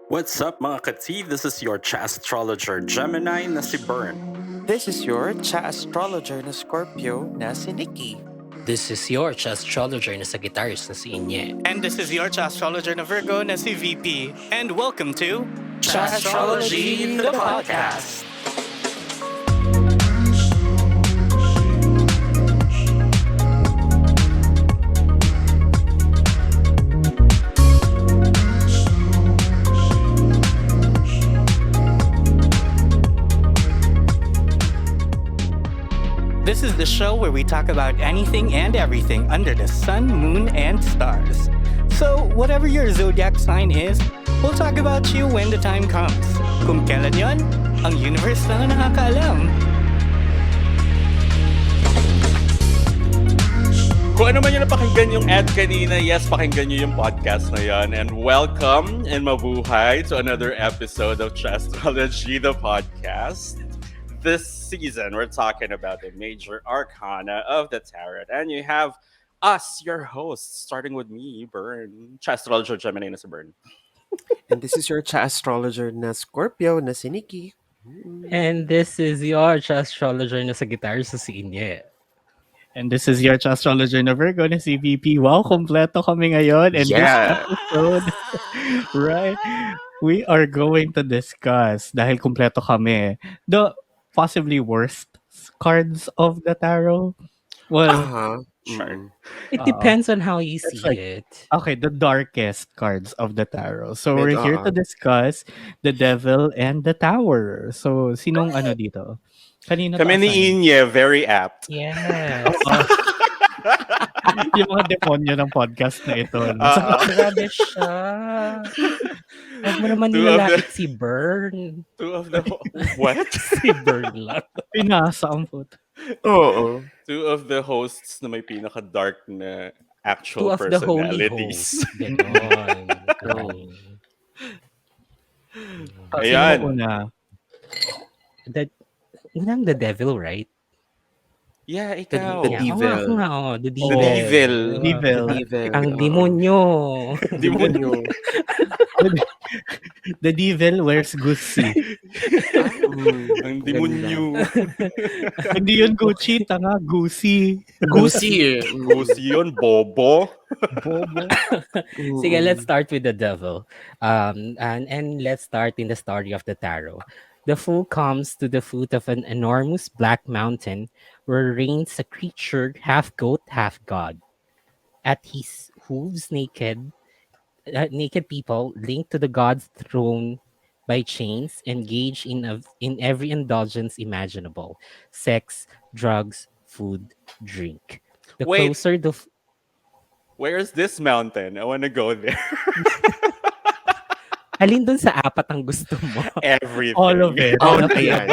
What's up mga kati? This is your Tsaastrologer Gemini na si Bern. This is your Tsaastrologer na Scorpio na si Nikki. This is your astrologer na Sagittarius na si Inye. And this is your Tsaastrologer na Virgo na si VP. And welcome to Tsaastrology, the podcast. This is the show where we talk about anything and everything under the sun, moon, and stars. So, whatever your zodiac sign is, we'll talk about you when the time comes. Kung kailan yon, ang universe lang ang nakakaalam. Kung ano man yung napakinggan yung ad kanina, yes, pakinggan nyo yung podcast na yan. And welcome and mabuhay to another episode of Tsaastrology, the podcast. This season, we're talking about the Major Arcana of the Tarot. And you have us, your hosts, starting with me, Bern. Tsaastrologer Gemini na si Bern. And this is your Tsaastrologer na Scorpio na si Nikki. And this is your astrologer na Sagittarius na si Inye. And this is your astrologer na Virgo na si VP. Wow, kompleto kami ngayon. And Yeah. this episode, right, we are going to discuss, dahil kompleto kami, the possibly worst cards of the tarot. Well, Sure. It depends on how you see like- it. okay, the darkest cards of the tarot. So we're here Uh-huh. to discuss the Devil and the Tower. So sinong ano dito? Kanino Kami ni Inye, very apt. Yes. yung mga demonyo ng podcast na ito. no? Grabe siya. Huwag mo naman Two of nilalait si Bern. Two of the... What? Si Bern lang. Pinasa ang puto. Oo. Two of the hosts na may pinaka-dark na Two actual of the holy personalities. hosts. Ganon. Ayan. Sino una? Unang the devil, right? Yeah, ikaw. The Yeah, devil. ako nga, the The devil. devil. Devil. Evil. Ang demonyo. Demonyo. The devil wears Gucci. Ang dimunyung. Hindi yun Gucci, tanga, Gucci. Gucci. Gusi yun, bobo. Sige, let's start with the devil. And let's start in the story of the tarot. The fool comes to the foot of an enormous black mountain where reigns a creature half goat, half god. At his hooves, naked people linked to the god's throne by chains engage in every indulgence imaginable: sex, drugs, food, drink. The Wait. closer the Where's this mountain? I wanna go there. alin dun sa apat ang gusto mo? Everything. All of it. Oh, ayan.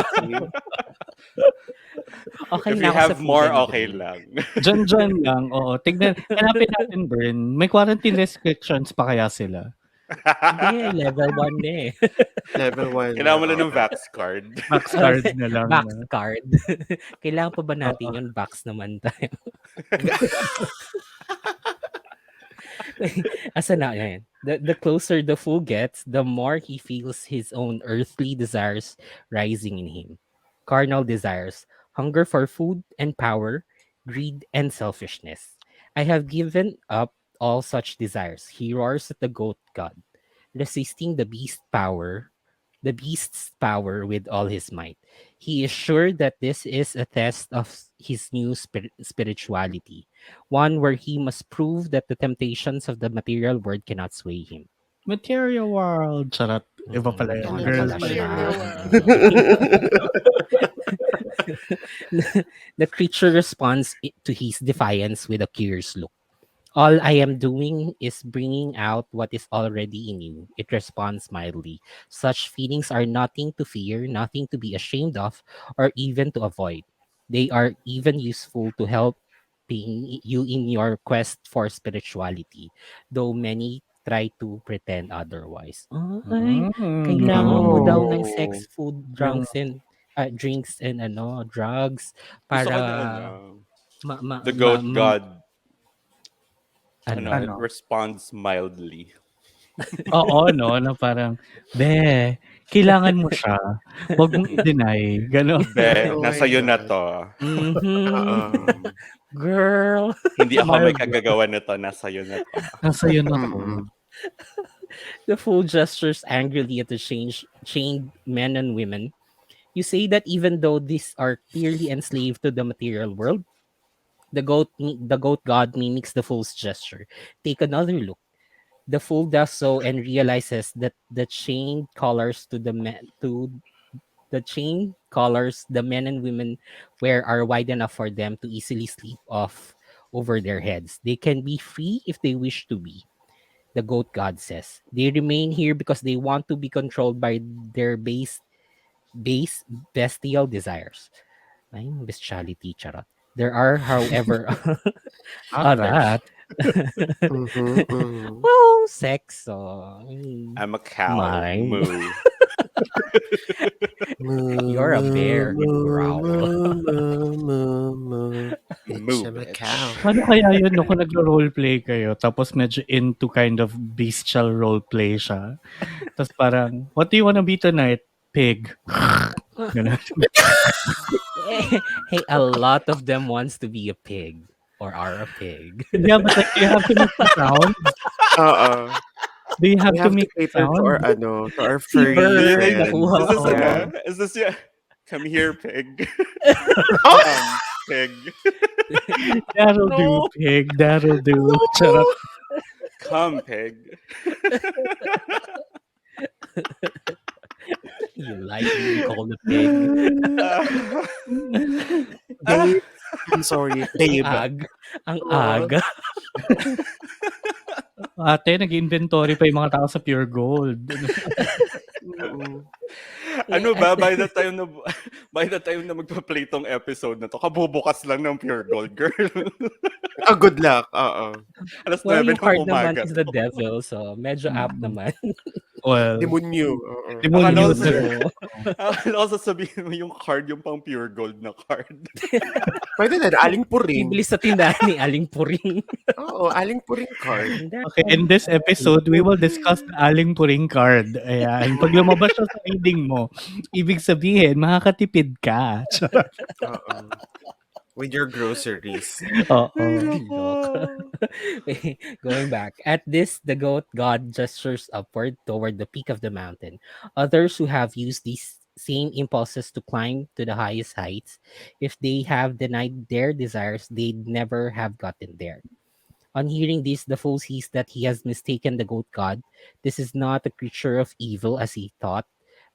Okay If na you ako sa have food more, and okay drink. lang. Diyan lang. Oo. Tignan. Hanapin natin, Bern. May quarantine restrictions pa kaya sila? Hindi, level 1 na eh. Level 1. Kailangan mo lang ng Vax card. Max card na lang. Box no? card. Kailangan pa ba natin yun? Box naman tayo. Asa na yan? The closer the fool gets, the more he feels his own earthly desires rising in him. Carnal desires, hunger for food and power, greed and selfishness. I have given up all such desires. He roars at the goat god, resisting the beast's power with all his might. He is sure that this is a test of his new spirituality, one where he must prove that the temptations of the material world cannot sway him. Material world. Charot. Iba pala yun. Ano Girl. pala siya? The creature responds to his defiance with a curious look. All I am doing is bringing out what is already in you. It responds mildly. Such feelings are nothing to fear, nothing to be ashamed of, or even to avoid. They are even useful to helping you in your quest for spirituality, though many try to pretend otherwise. Ay, kailangan mo daw ng sex, food, drinks, and drugs Gusto ko na, para the goat god. ano? It responds mildly. Oo, no, na parang, "Be, kailangan mo siya. Wag mong i-deny." Gano'n. Be, Oh my nasa iyo na God. to. Mhm. Oo. Girl. Hindi ako may Mild lang. kagagawa nito, nasa iyo na to. Nasa iyo na 'to. Mm. The fool gestures angrily at the chained men and women. You say that even though these are clearly enslaved to the material world, the goat god mimics the fool's gesture. Take another look. The fool does so and realizes that the chain collars the men and women wear are wide enough for them to easily slip off over their heads. They can be free if they wish to be. The goat god says they remain here because they want to be controlled by their base bestial desires. Ay, bestiality, charot. There are, however, others. Arat. Mhm, mhm. Well, sex. I'm a cow. Mine. Moo. You're a bear. You growl. Bitch, Moo, I'm a bitch. cow. Paano kaya yun 'no, kung nagro-roleplay kayo tapos medyo into kind of bestial roleplay siya. Tapos parang, "What do you wanna be tonight? Pig." Gano'n. Hey, a lot of them wants to be a pig or are a pig. Yeah, but like, you have to make the sound. Oo. Do you have We to have to make the cater to our sound? to our Si furry Bird, friends. nakuha Is this ko. Yeah. Is this yeah? Come here, pig. Oh! Pig. That'll do, No. pig. That'll do. Charot. Come, pig. You like being called a pig. Dave. I'm sorry. Dave. Ang Oo. aga. Ate, nag-inventory pa yung mga tao sa Pure Gold. Mm. Ano ba, by the time na magpa-play tong episode na to, kabubukas lang ng Pure Gold, girl. Good luck. Oo. Alas Well, 9 yung ng card naman umaga. is the devil, so medyo apt naman. Well, Dimunyung. Oo. demonyo. Akala ko sasabihin mo yung card, yung pang Pure Gold na card. Pwede na. Aling puring. Bibili sa tindahan ni Aling Puring. Oo, aling puring card. Okay, in this episode, we will discuss the Aling Puring card. Ayan. Pag lumabas siya sa reading mo, ibig sabihin, makakatipid ka. Oo. With your groceries. Oo. Going back. At this, the goat god gestures upward toward the peak of the mountain. Others who have used these same impulses to climb to the highest heights, if they have denied their desires, they'd never have gotten there. On hearing this, the fool sees that he has mistaken the goat god. This is not a creature of evil as he thought,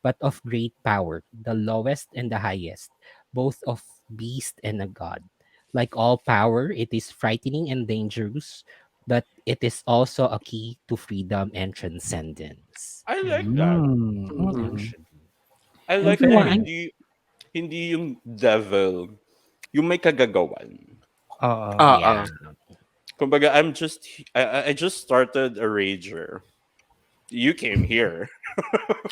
but of great power, the lowest and the highest, both of beast and a god. Like all power, it is frightening and dangerous, but it is also a key to freedom and transcendence. I like that. Mhm. I like If you that want- hindi yung devil, yung may kagagawan. Oo. Yeah. Kumbaga, I just started a rager. You came here.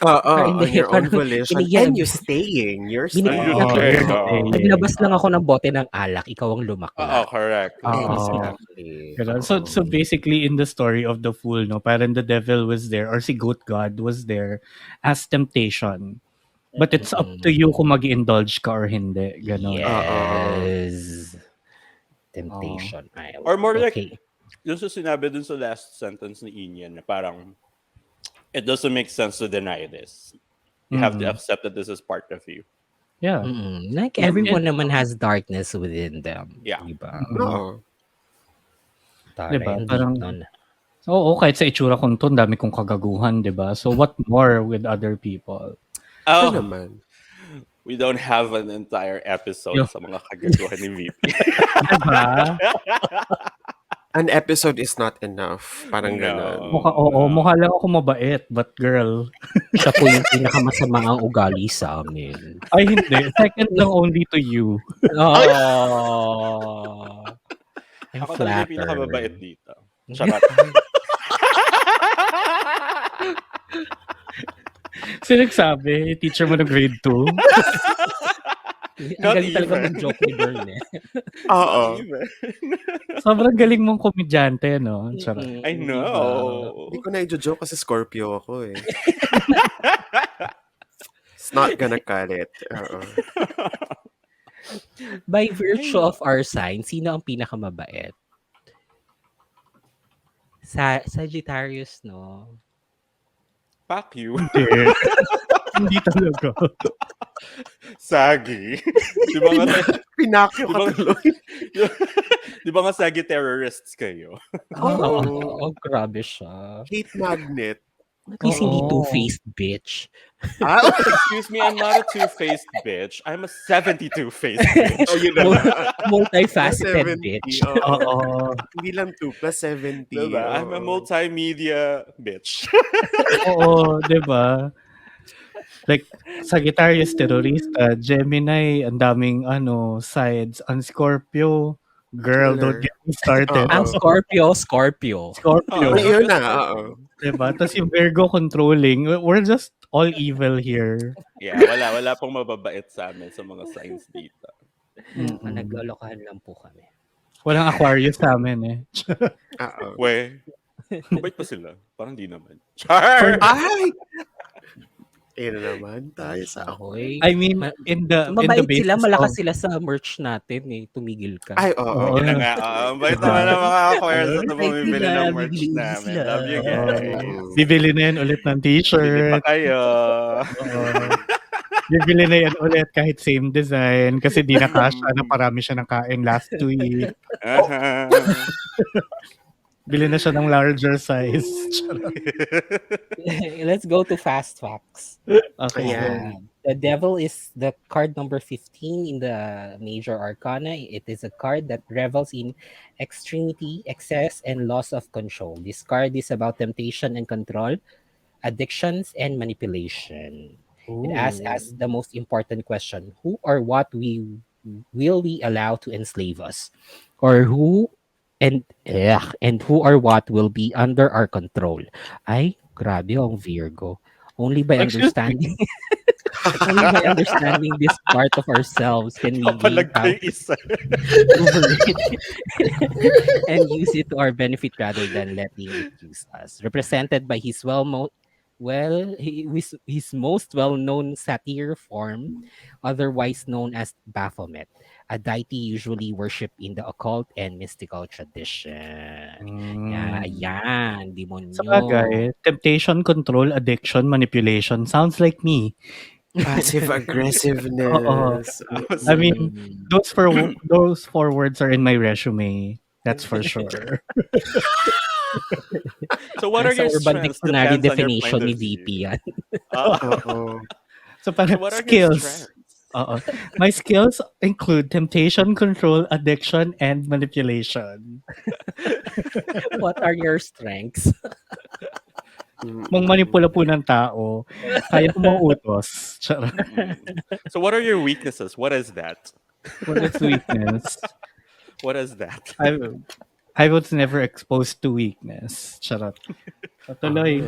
On Hindi, your own parang volition. binigyan- And you staying. You're Binigyan- staying. Oo. Naglabas lang ako ng bote ng alak, ikaw ang Oo, lumakla. correct. Oo. Exactly. Ganun. So basically in the story of the fool, no, parang the devil was there or si goat god was there as temptation. But it's up to you kung mag-indulge ka or hindi. Ganun. Yes. Temptation. Ay, Or more like, okay. yung sa sinabi dun sa last sentence ni Ian, na parang, it doesn't make sense to deny this. You have to accept that this is part of you. Yeah. Like everyone naman has darkness within them. Yeah. Diba? Oo. Tara, Diba? yung Parang- deep nun. Oo, kahit sa itsura kong to, ang dami kong kagaguhan, di ba? So what more with other people? Ito Oh, naman. we don't have an entire episode Yo. sa mga kagagawa ni VP. Diba? An episode is not enough. Parang No. gano'n. Mukha lang ako mabait, but girl. Siya po yung pinakamasama ang ugali sa amin. Ay, hindi. Second lang only to you. Oh. I'm Ako talaga yung flattered. pinakamabait dito. Charot. Sino nagsabi? Teacher mo na grade 2? Ang Not galing talaga even. mag-joke ni Bern eh. Not Oo. even. Sobrang galing mong komedyante, no? Charot. Mm, I di ba? know. Hindi ko na i-joke kasi Scorpio ako eh. It's not gonna cut it. Oo. By virtue of our sign, sino ang pinakamabait? Sagittarius, no? Fuck you. Hindi. Hindi talaga. Sagi. Di ba nga, Pinakyo di ka ba, tuloy. di ba nga Sagi terrorists kayo? Oo, grabe siya. Hate magnet. At least hindi Oo. two-faced bitch. Ah, Excuse me, I'm not a two-faced bitch. I'm a 72-faced bitch. oh, yun na nga. Multifaceted 70. bitch. Oo. Oo. Hindi lang 2 plus 70. Diba? I'm a Oo. multimedia bitch. Oo, di ba? Like, Sagittarius, terorista. Gemini, ang daming sides. Ang Scorpio, girl, don't Killer. get me started. Ang Oo. Scorpio. Scorpio, Oh, Yun na, oo. diba? Tapos yung Virgo controlling. We're just all evil here. Yeah, wala pong mababait sa amin sa mga signs dito. Mm-mm. Naglolokohan lang po kami. Walang Aquarius sa amin eh. Oo. We, mabait pa sila. Parang di naman. Char! Ay! Ayun na naman tayo sa ako. Ahoy. I mean, in the Mabait sila, basis malakas of... sila sa merch natin eh. Tumigil ka. Ay, oo. Oo. Yun na nga. Ang bait Diba? naman ng mga Aquarius na Bait bumibili sila, ng merch bibili namin. sila. Love you guys. Bibili na yan ulit ng Bili pa t-shirt. kayo. Oo. Bibili na yan ulit kahit same design kasi di nakasya na parami siya nakain last week. Aha. Bili na siya ng larger size. Let's go to fast facts. Okay. Ayan. The devil is the card number 15 in the Major Arcana. It is a card that revels in extremity, excess, and loss of control. This card is about temptation and control, addictions, and manipulation. It asks us the most important question: who or what will we allow to enslave us, or who and who or what will be under our control? Ay, grabe ang Virgo. Only by Excuse me? understanding only by understanding this part of ourselves can we gain power Kapalagay isa. over it and use it to our benefit rather than letting it use us. Represented by his his most well-known satyr form, otherwise known as Baphomet, a deity usually worshipped in the occult and mystical tradition. Yeah, ayan, Sa dimunyung. bagay, temptation, control, addiction, manipulation. Sounds like me. Passive aggressiveness. I mean, those four words are in my resume. That's for sure. So what are Nasa your Urban strengths? Dictionary Depends on your definition point ni of view. VP yan. Oo. So parang What are your skills. strengths? My skills include temptation, control, addiction, and manipulation. What are your strengths? Mang manipula po ng tao, kaya ko mautos. Charot. So what are your weaknesses? What is that? What is weakness? What is that? I was never exposed to weakness. Charot. Patuloy.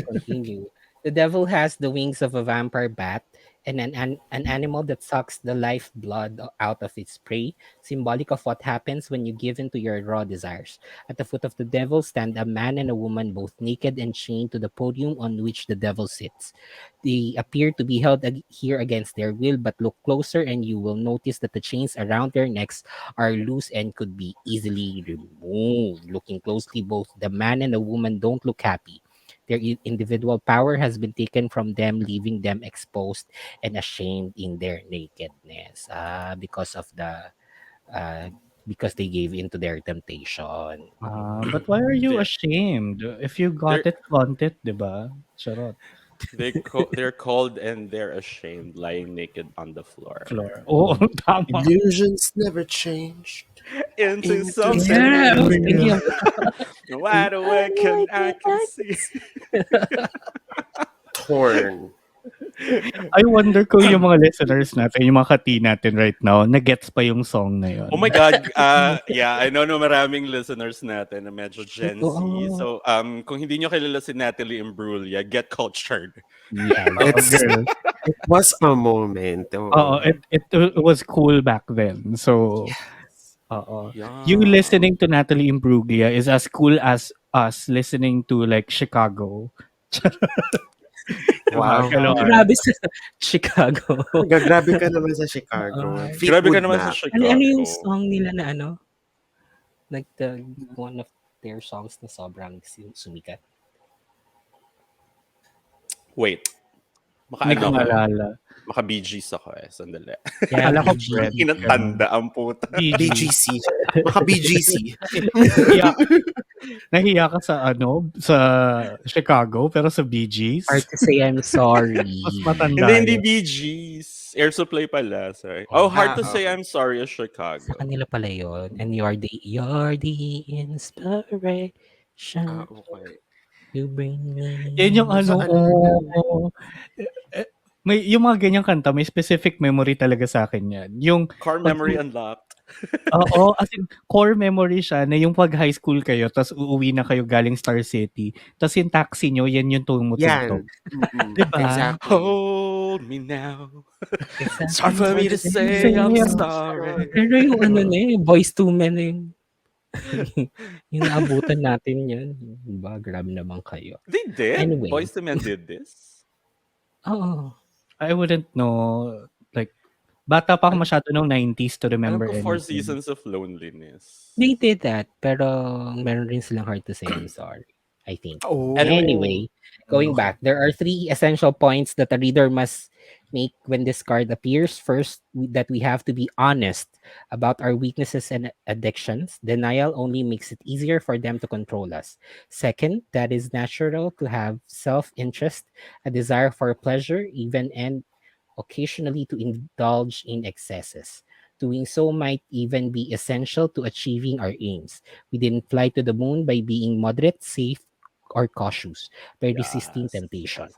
Continue. The devil has the wings of a vampire bat and an animal that sucks the lifeblood out of its prey, symbolic of what happens when you give in to your raw desires. At the foot of the devil stand a man and a woman, both naked and chained to the podium on which the devil sits. They appear to be held here against their will, but look closer and you will notice that the chains around their necks are loose and could be easily removed. Looking closely, both the man and the woman don't look happy. Their individual power has been taken from them, leaving them exposed and ashamed in their nakedness because of because they gave into their temptation. But why are you Yeah. ashamed? If you got it, want it, diba? Charot. They're cold and they're ashamed, lying naked on the floor. Oo, tama. Illusions never changed. Into Into something Yeah, I was Yeah. thinking of wide awake and I can see. Torn. I wonder kung yung mga listeners natin, yung mga kati natin right now, na-gets pa yung song na yun. Oh my God. Yeah, I know maraming listeners natin na medyo Gen Z. So, kung hindi nyo kilala si Natalie Imbruglia, get cultured. yeah, Oh, girl. It was a moment, Oo, oo. it was cool back then. So, Yes. oo. You Yeah. listening to Natalie Imbruglia is as cool as us listening to like Chicago. 'Di ba, Wow. gano'n. Grabe sa Chicago. Grabe ka naman sa Chicago. Oo. Grabe ka Fleetwood naman sa Mac. Ano yung Chicago. song nila na ano? Like one of their songs na sobrang sumikat. Wait, maka Hindi ano ko ako eh. maalala. Maka Bee Gees ako eh. Sandali. Yeah, Akala ko Brett, BG. gano'n. Kinatanda ang puta. BG. BGC. Maka BGC. Nahiya nahiya ka sa ano, sa Chicago pero sa Bee Gees, Hard to say I'm sorry. mas matanda Hindi yun. Bee Gees. Air Supply pala, sorry. Oh, hard to say Okay. I'm sorry as Sa Chicago. kanila pala yun. And you're the inspiration. Okay. You bring me. Yan yung Sa ano, ano nila? eh, may yung mga ganyang kanta may specific memory talaga sa akin yan. Yung Car 'pag memory unlocked. oo, as in core memory siya na yung 'pag high school kayo ta's uuwi na kayo galing Star City, ta's yung taxi niyo yan yung tumutugtog, Yan. Mm. 'di ba? Exactly. Hold me now. It's hard for me to say Say I'm I'm sorry. Pero yung ano na Boys to Men na yung yung naabutan natin yun. Diba? Grabe naman kayo. They did? Anyway. Boys to Men did this? Oo. I wouldn't know, like bata pa ako masyado nung 90s to Alam remember ko 4 anything. Seasons of Loneliness. They did that. Pero meron rin silang Hard to Say I'm Sorry. I think. Oh. Anyway, going back, there are 3 essential points that a reader must make when this card appears. First, that we have to be honest about our weaknesses and addictions. Denial only makes it easier for them to control us. Second, that is natural to have self-interest, a desire for pleasure, even and occasionally to indulge in excesses. Doing so might even be essential to achieving our aims. We didn't fly to the moon by being moderate, safe, or cautious, by resisting Yes. temptation.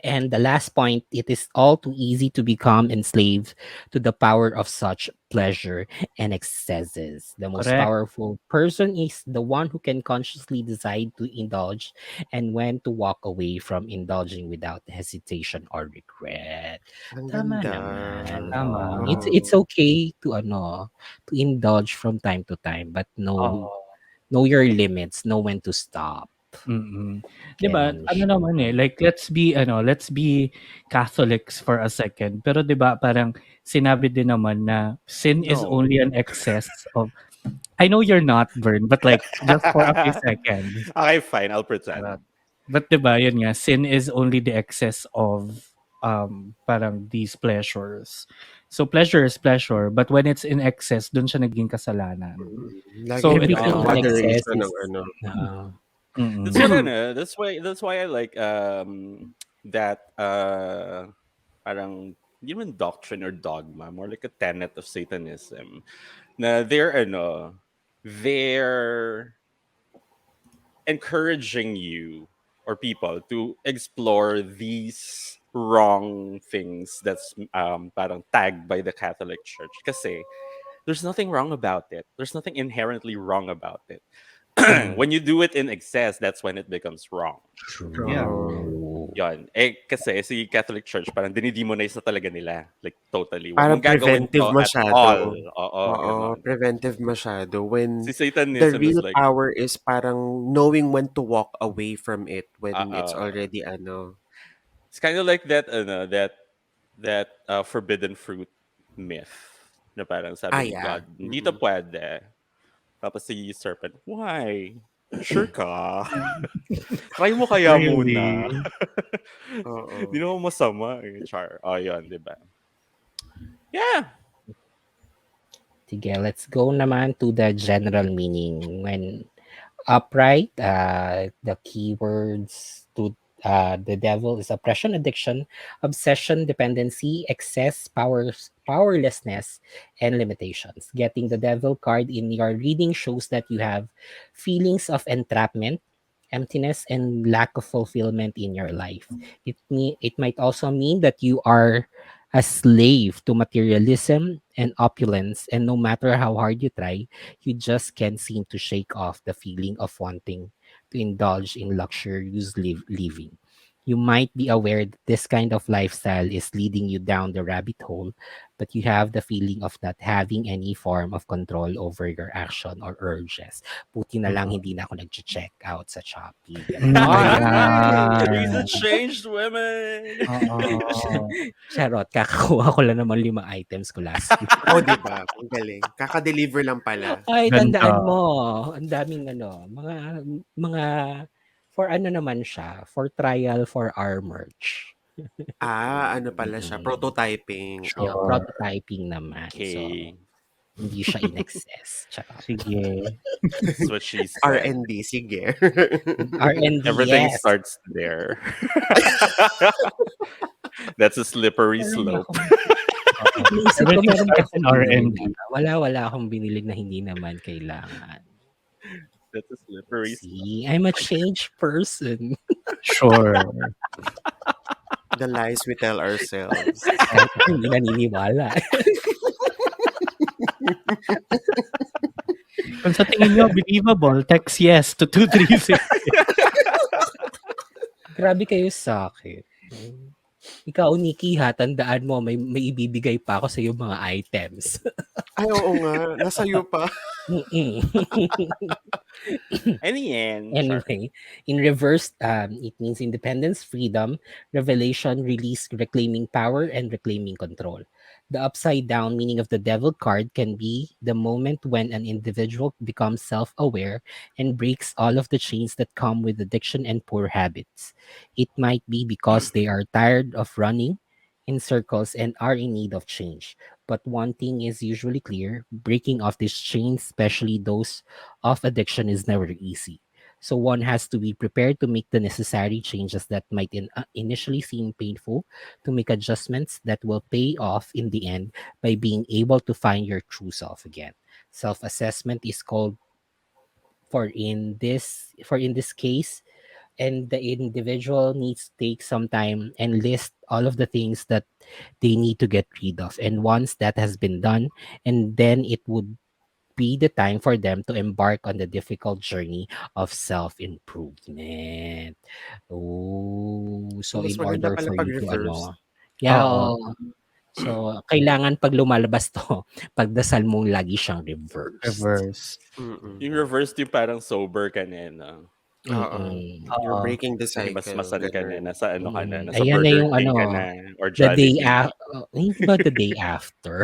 And the last point, it is all too easy to become enslaved to the power of such pleasure and excesses. The most Correct. powerful person is the one who can consciously decide to indulge and when to walk away from indulging without hesitation or regret. Ang Tama ganda. naman. Tama. It's okay to to indulge from time to time, but Oo. know your limits, know when to stop. Mm. 'Di ba, Ganon ano siya. naman like let's be Catholics for a second. Pero 'di ba parang sinabi din naman na sin is No. only an excess of I know you're not, Vern, but like just for a few seconds. Okay, fine. I'll pretend. But 'di ba, yun nga, sin is only the excess of parang these pleasures. So pleasure is pleasure, but when it's in excess, dun siya naging kasalanan. Lagi So, Everything in excess moderation is ng ano. That's what that's why I like that parang hindi man doctrine or dogma, more like a tenet of Satanism. Na they're encouraging you or people to explore these wrong things that's parang tagged by the Catholic Church. Kasi there's nothing wrong about it. There's nothing inherently wrong about it. When you do it in excess, that's when it becomes wrong. Yeah. Yon. Kasi si Catholic Church, parang dinidemonize na talaga nila. Like, totally. Huwag Parang mong gagawin preventive to at masyado. all. Oo, Oo, ganon. preventive masyado. When Si the Satanism is real like, power is parang knowing when to walk away from it when it's uh, already it's kind of like that, forbidden fruit myth. Na parang sabi ni yeah. God, hindi to pwede. Tapos si serpent, why? Sure ka? Try mo kaya muna. Really? Oo. Hindi naman masama eh. Char. Oh, yun, di ba? Yeah. Sige, let's go naman to the general meaning. When upright, the keywords to the devil is oppression, addiction, obsession, dependency, excess, powerlessness, and limitations. Getting the devil card in your reading shows that you have feelings of entrapment, emptiness, and lack of fulfillment in your life. It might also mean that you are a slave to materialism and opulence, and no matter how hard you try, you just can't seem to shake off the feeling of wanting to indulge in luxurious living. You might be aware that this kind of lifestyle is leading you down the rabbit hole, but you have the feeling of not having any form of control over your action or urges. Buti na lang hindi na ako nag-check out sa Shopee. Crazy Ayan. changed women. Oo. Charot, kakakuha ko lang naman 5 items ko last week. Oh, di ba? Ang galing. Kaka-deliver lang pala. Ay, Ganda. tandaan mo, ang daming mga for ano naman siya, for trial for our merch. Ano pala siya? Prototyping. Yeah, Sure. prototyping naman. So, Okay. hindi siya in excess. Charot. Sige. That's what she said. R&D, sige. R&D, Everything yes. starts there. That's a slippery slope. Naisip ko Everything meron starts akong in R&D. binili na- Wala akong binili na hindi naman kailangan. That's a slippery slope. See, I'm a changed person. Sure. The lies we tell ourselves. Kahit ako hindi naniniwala. Kung sa tingin nyo believable, text yes to 236. Grabe kayo sa akin. Ikaw, Nikki, ha, tandaan mo, may ibibigay pa ako sa iyong mga items. Ay, oo nga. Nasa iyo pa. Anyway, in reverse, it means independence, freedom, revelation, release, reclaiming power, and reclaiming control. The upside down meaning of the devil card can be the moment when an individual becomes self-aware and breaks all of the chains that come with addiction and poor habits. It might be because they are tired of running in circles and are in need of change. But one thing is usually clear: breaking off these chains, especially those of addiction, is never easy. So one has to be prepared to make the necessary changes that might initially seem painful, to make adjustments that will pay off in the end by being able to find your true self again. Self-assessment is called in this case, and the individual needs to take some time and list all of the things that they need to get rid of. And once that has been done, and then it would be the time for them to embark on the difficult journey of self-improvement. Oh, so Mas in maganda order pala for pag you to reverse. yeah, Oo. so kailangan pag lumalabas to, pagdasal mong lagi siyang reverse. Reverse. Mm-mm. Yung reverse yung parang sober ka na, no? Oo. You're Oo. breaking the cycle. Masmasan ka na, Ganun. nasa ano ka na, nasa Ayan na Burger yung King ka ano, na, or the day Jollibee. hindi ba the day after?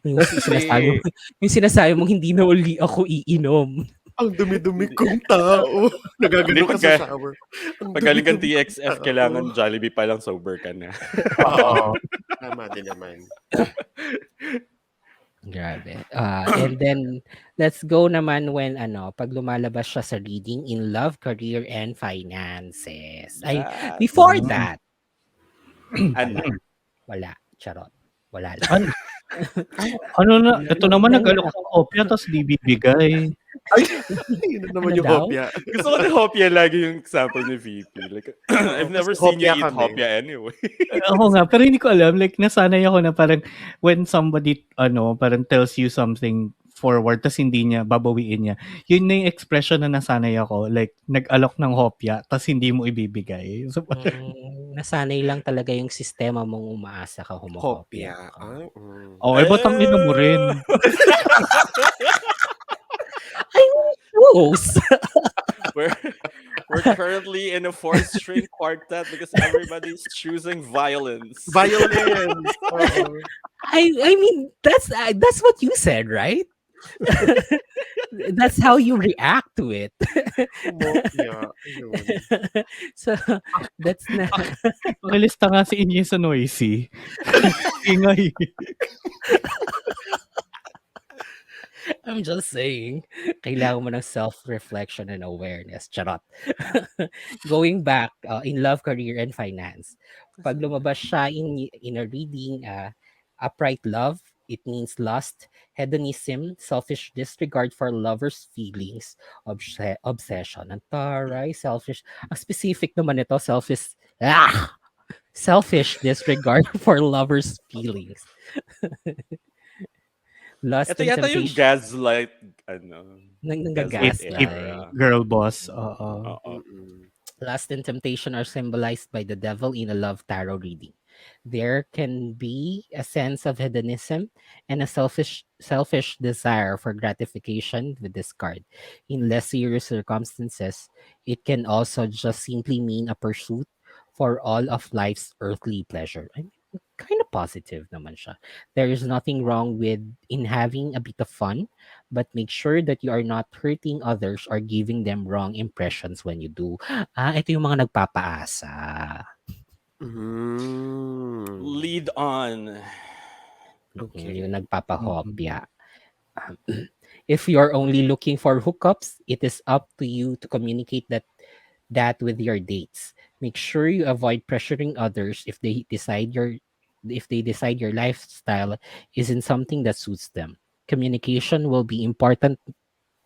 yung Kasi, sinasabi mong hindi na uli ako iinom. Ang dumi-dumi kong tao. Nagagano ka sa shower. Ang pag galing kang dumi-dumi TXF, kong tao. kailangan Jollibee pa lang sober ka na. Oo. Tama din naman. Grabe. And then, let's go naman when, pag lumalabas siya sa reading in love, career, and finances. Ay, Yes. before that, Ano? wala. Charot. Wala lang. Ano na, ito naman nag-alok ng kopya tapos di bibigay. Ay, yun na naman Ano yung daw? hopya. Gusto ko ni Hopia lagi yung example ni VP. Like, I've never kasi seen you hopya eat kami. Hopia anyway. Ako nga, pero hindi ko alam. Like, nasanay ako na parang when somebody, parang tells you something forward tapos hindi niya, babawiin niya. Yun na yung expression na nasanay ako. Like, nag-alok ng hopya tapos hindi mo ibibigay. So, Nasanay lang talaga yung sistema mong umaasa ka humokopya. Hopya. Ay, okay, ba't ang ina mo rin? Ay, close! We're currently in a 4-string quartet because everybody's choosing violence. Violence. Oo. I mean, that's what you said, right? That's how you react to it. Hopya. Ayun. So, that's na. Pakilista nga si Inye sa noisy. Ingay. I'm just saying, kailangan mo ng self-reflection and awareness. Charot. Going back, in love, career, and finance. Pag lumabas siya in a reading, upright love, it means lust, hedonism, selfish disregard for lovers' feelings, obsession. Ang taray, selfish. Ang specific naman ito, selfish disregard for lovers' feelings. Lust Ito and yata yung temptation. gaslight, Nanggagaslight. gaslight era. Girl boss. Oo. Oo. Mm-mm. Lust and temptation are symbolized by the devil in a love tarot reading. There can be a sense of hedonism and a selfish desire for gratification with this card. In less serious circumstances, it can also just simply mean a pursuit for all of life's earthly pleasure. I mean, kind of positive naman siya. There is nothing wrong with in having a bit of fun, but make sure that you are not hurting others or giving them wrong impressions when you do. Ito yung mga nagpapaasa. Lead on. Yung Okay. nagpapahopya. If you're only looking for hookups, it is up to you to communicate that with your dates. Make sure you avoid pressuring others if they decide your lifestyle isn't something that suits them. Communication will be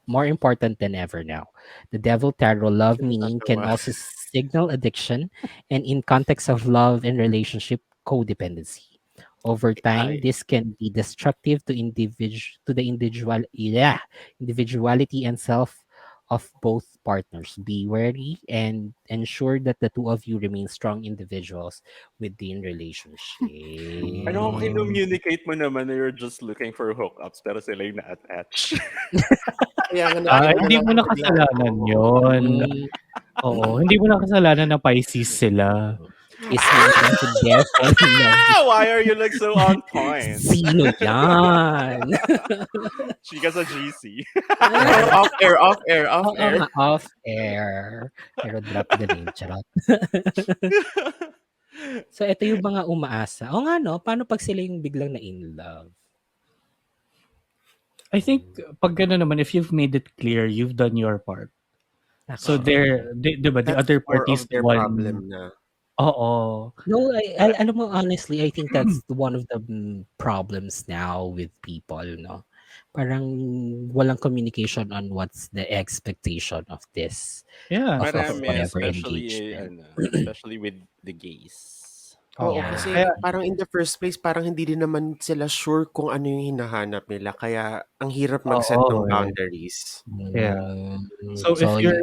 more important than ever now. The devil tarot love meaning can Nakakatawa. also signal addiction and in context of love and relationship codependency. Over time, Ay. this can be destructive to the individuality and self of both partners. Be wary and ensure that the two of you remain strong individuals within relationship. Ano kung Mm. kinommunicate mo naman na you're just looking for hookups pero sila yung na-attach? Kaya nga nakinig na Hindi lang mo ako na sa biyahe ko. kasalanan yun. Mm, Oo, hindi mo na kasalanan na Pisces sila. Is me si devil love. Why are you like so on point? Sino yan? Chika sa GC. Off air, off air, off Oo air. nga, off-air. Pero drop the name, charot. So, ito yung mga umaasa. O nga, no? Paano pag sila yung biglang na in love? I think, pag gano'n naman, if you've made it clear, you've done your part. So, di ba, the That's other more party's of the their one, problem na. oo. No, alam mo, honestly, I think that's one of the problems now with people, no? Parang walang communication on what's the expectation of this, Yeah, of Marami, whatever especially, engagement. especially with the gays. Oo, Yeah. kasi Kaya, parang in the first place, parang hindi din naman sila sure kung ano yung hinahanap nila. Kaya ang hirap mag-set ng oo eh. boundaries. Yeah. Mm, So, if so, you're,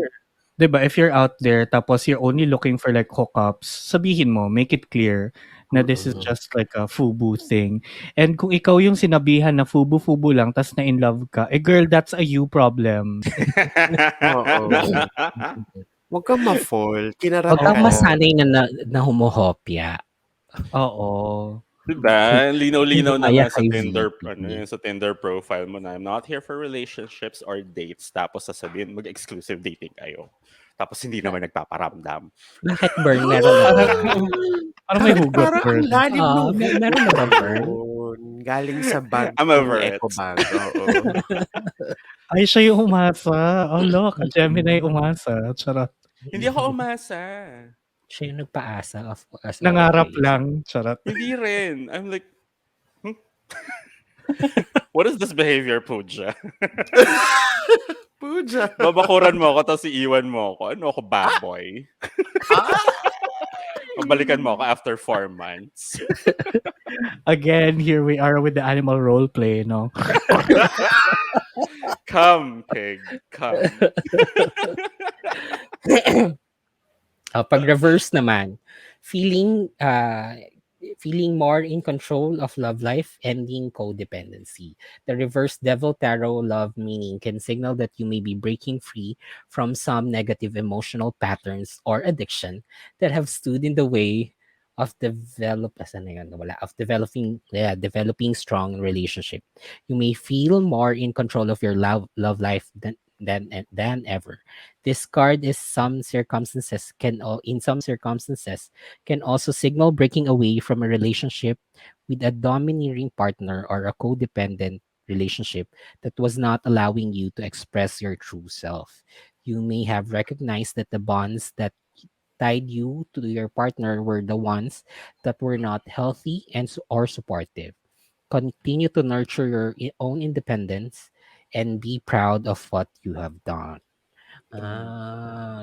di ba, if you're out there, tapos you're only looking for like hookups, sabihin mo, make it clear na this is just like a FUBU thing. And kung ikaw yung sinabihan na FUBU-FUBU lang, tas na in love ka, girl, that's a you problem. Oo. Huwag kang ma-fall. Kinarap wag kang ka. masanay na humuhopya. Oo. Diba? Linaw-linaw na Gumaya nga sa kay Tinder, VP. sa Tinder profile mo na I'm not here for relationships or dates. Tapos sasabihin, mag-exclusive dating kayo. Tapos hindi naman nagpaparamdam. Bakit burn? Meron na ba? Parang may hugot, Parang ang girl. lalim nung Meron na ba burn? yun. Galing sa bag I'm kong over eco it. bag. Oo. Ay, siya yung umasa. Oh, look, Gemini umasa. Charot. Hindi ako umasa. Siya yung nagpaasa as Nangarap always. lang. Charot. Hindi rin. I'm like, what is this behavior, Pooja? Puja. Babakuran mo ako, tapos iiwan mo ako. Ano ako, baboy? Pabalikan mo ako after 4 months. Again, here we are with the animal role play, no? Come, pig. Come. Pag reverse naman, feeling more in control of love life, ending codependency. The reverse devil tarot love meaning can signal that you may be breaking free from some negative emotional patterns or addiction that have stood in the way of developing strong relationship. You may feel more in control of your love life than ever. This card is in some circumstances can also signal breaking away from a relationship with a domineering partner or a codependent relationship that was not allowing you to express your true self. You may have recognized that the bonds that tied you to your partner were the ones that were not healthy or supportive. Continue to nurture your own independence and be proud of what you have done.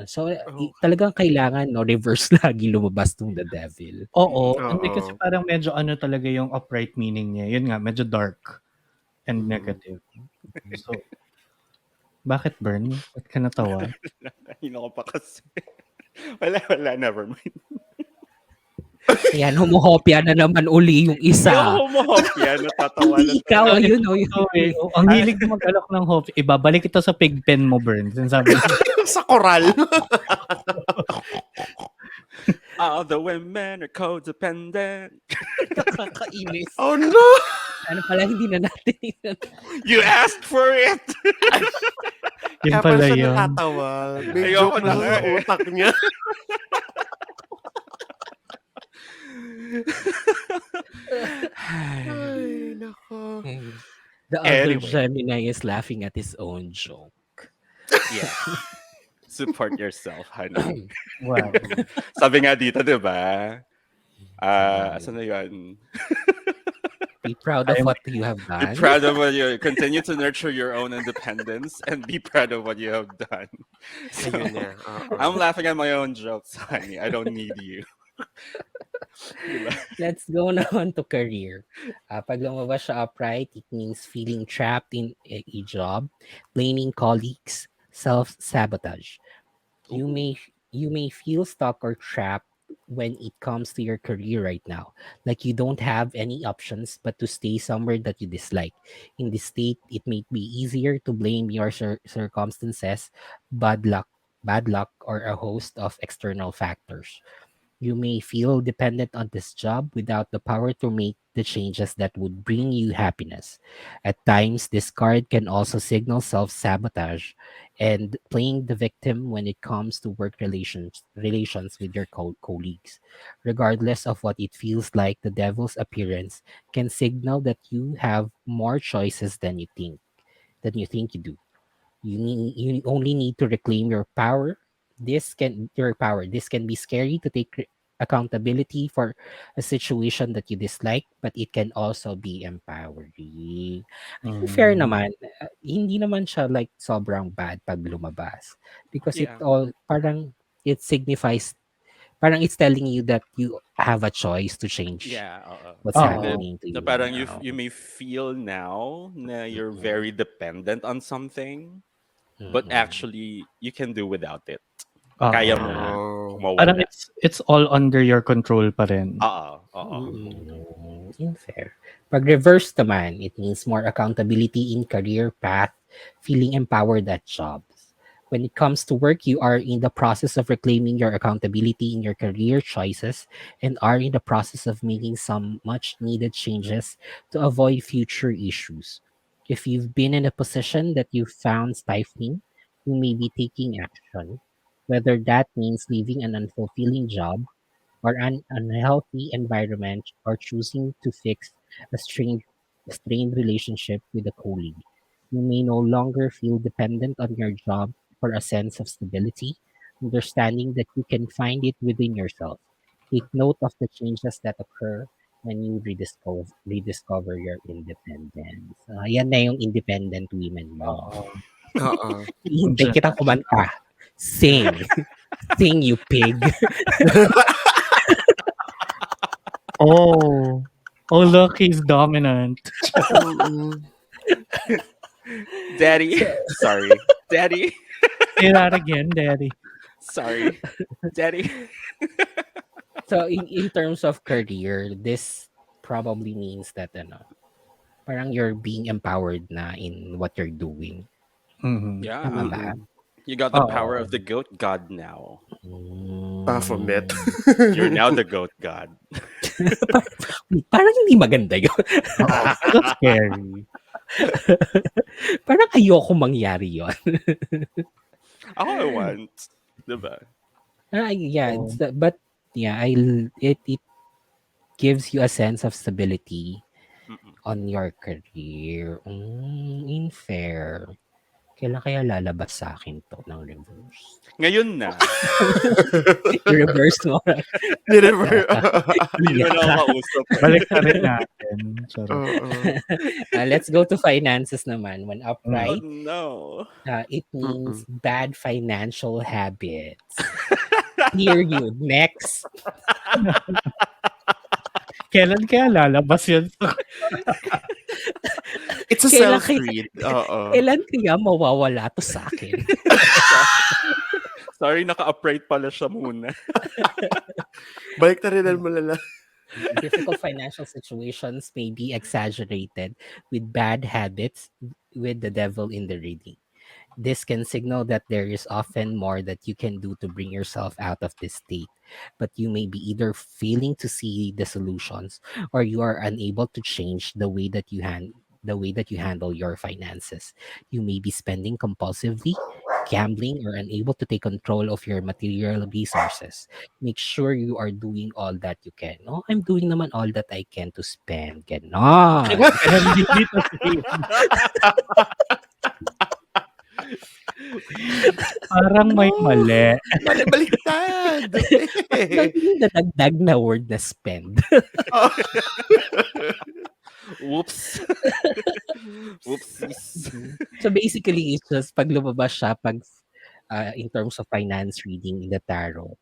So talagang kailangan no reverse lagi lumabas tong the devil. Oo. Oo. Hindi kasi parang medyo ano talaga yung upright meaning niya. Yun nga, medyo dark and negative. So, bakit burn? Ba't ka natawa? Hino ko pa kasi. Wala, never mind. Ayan, humuhopya na naman uli yung Yung isa. humahopya, natatawa Hindi lang ikaw, tayo. ayun o. Ito eh. Ang hilig mo mag-alok ng hope. Ibabalik ito sa pig pen mo, Burn. Sinasabi mo. Sa koral. All the women are codependent. Nakakainis. Oh no! Ano pala, hindi na natin. You asked for it! Yun Kaya pala pala siya yun. natatawa. May Ayoko joke na na nga sa eh. utak niya. Ay, nako. The other Anyway. Gemini is laughing at his own joke. Yeah. Support yourself, honey. Wow. Sabi nga dito, di ba? Asan na yun? Be proud of what you have Be done. proud of what you continue to nurture your own independence and be proud of what you have done. So, Ayun na. I'm laughing at my own jokes, honey. I don't need you. Diba? Let's go naman to career. Pag lumabas siya upright, it means feeling trapped in a job, blaming colleagues, self-sabotage. You may feel stuck or trapped when it comes to your career right now. Like you don't have any options but to stay somewhere that you dislike. In this state, it may be easier to blame your circumstances, bad luck, or a host of external factors. You may feel dependent on this job without the power to make the changes that would bring you happiness. At times, this card can also signal self sabotage and playing the victim when it comes to work relations with your colleagues. Regardless of what it feels like, the devil's appearance can signal that you have more choices than you think you do. You only need to reclaim your power. This can be scary to take accountability for a situation that you dislike, but it can also be empowering. Fair naman, hindi naman siya like sobrang bad pag lumabas because it Yeah. all parang it signifies parang it's telling you that you have a choice to change Yeah. what's Oo. happening to Na you parang now. you may feel now na you're very dependent on something, but Mm-mm. actually you can do without it. Oo. Kaya mo na Parang kumawala. it's all under your control pa rin. Oo. Fair. Pag reverse naman, it means more accountability in career path, feeling empowered at jobs. When it comes to work, you are in the process of reclaiming your accountability in your career choices and are in the process of making some much needed changes to avoid future issues. If you've been in a position that you found stifling, you may be taking action, whether that means leaving an unfulfilling job or an unhealthy environment or choosing to fix a strained relationship with a colleague. You may no longer feel dependent on your job for a sense of stability, understanding that you can find it within yourself. Take note of the changes that occur when you rediscover your independence. Yan na yung independent women mo. Oo. Hintay kita kumanta. Sing. Sing, you pig. Oh. Oh, look, he's dominant. Mm-mm. Daddy. Sorry. Daddy. Say that again, Daddy. Sorry. Daddy. So in terms of career, this probably means that parang you're being empowered na in what you're doing. Mhm. Yeah. Tama ba? You got the Oo. power of the goat god now. Baphomet. You're now the goat god. Parang hindi maganda yun. That's scary. Parang ayoko mangyari yun. Ako I want. Diba? Yeah, but yeah, it gives you a sense of stability on your career. Unfair. Kailan kaya lalabas sa akin to ng reverse? Ngayon na. Reverse mo. Nirever. Hindi mo na ako kausap. Balik na rin natin. Sorry. Oo. Let's go to finances naman. When Oh upright, no. it means bad financial habits. Period. Next. Kailan kaya lalabas yun? It's a Kailan self-read. Oo. Kailan kaya mawawala to sa akin? Sorry, naka-upright pala siya muna. Balik na rin ang malala. Difficult financial situations may be exaggerated with bad habits with the devil in the reading. This can signal that there is often more that you can do to bring yourself out of this state, but you may be either failing to see the solutions or you are unable to change the way that you handle your finances. You may be spending compulsively, gambling, or unable to take control of your material resources. Make sure you are doing all that you can. No, I'm doing naman all that I can to spend. Ganon. Pero hindi dito safe. Parang may mali. Baliktad! Yung dadagdag na word na spend. Whoops. Whoopsies. So basically, it's just pag lumabas siya, in terms of finance reading in the tarot,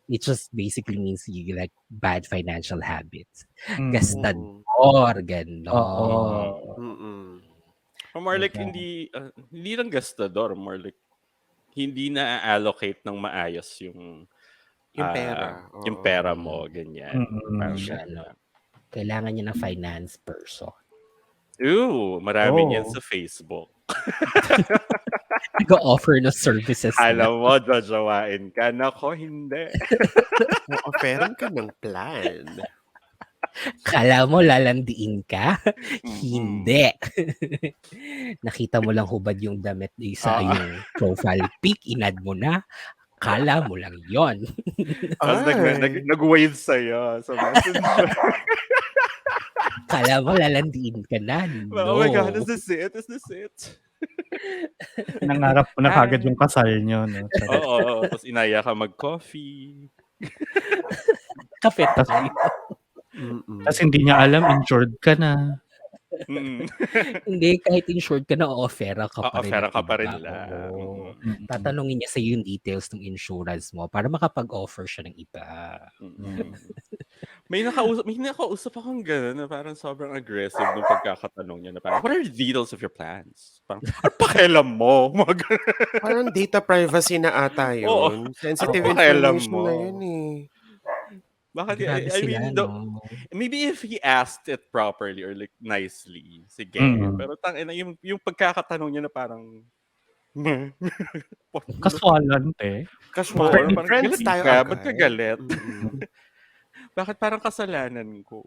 it just basically means you like bad financial habits. Gastador, ganon. Oo. Mm-mm. Or more like, Diba? hindi lang gastador, more like, hindi na-allocate ng maayos yung Yung pera. yung pera mo, ganyan. Mm-mm. Parang Siya, ganun no? lang. Kailangan niya ng finance person. Ooh, marami Oh. yan sa Facebook. Nag-offer ng services na. Alam mo, jajawain ka. Nako, hindi. Offeran ka ng plan. Kala mo lalandiin ka? Mhm. Hindi. Nakita mo lang hubad yung damit sa yung profile pic, inad mo na. Kala mo lang yon. Tapos Ay. nag-wave sa'yo sa messenger. Kala mo lalandiin ka na. No. Oh my God, is this it? Is this it? Nangarap mo na kagad yung kasal nyo. No? Oo. Tapos inaya ka mag-coffee. Kape tayo. Mm-mm. Tapos hindi niya alam, insured ka na. Mm. Hindi, kahit insured ka na, o-offera ka pa rin. Offera ka pa rin diba? nila. Oo. Mm-mm. Tatanungin niya sa yung details ng insurance mo para makapag-offer siya ng iba. Mm. May nakausap akong gano'n na parang sobrang aggressive nung pagkakatanong niya na parang, what are the details of your plans? Parang, ano pakialam mo? Parang data privacy na ata yun. Oo. Sensitive Ano pakialam information mo? na yun eh. Bakit? Grabe I sila, mean, no? maybe if he asked it properly or like nicely, sige. Mm. Pero tangina yung pagkakatanong niya na parang Kaswalan, te. Casual. parang Friends galit tayo ka, agad. ba't ka galit? Mm-mm. Bakit parang kasalanan ko?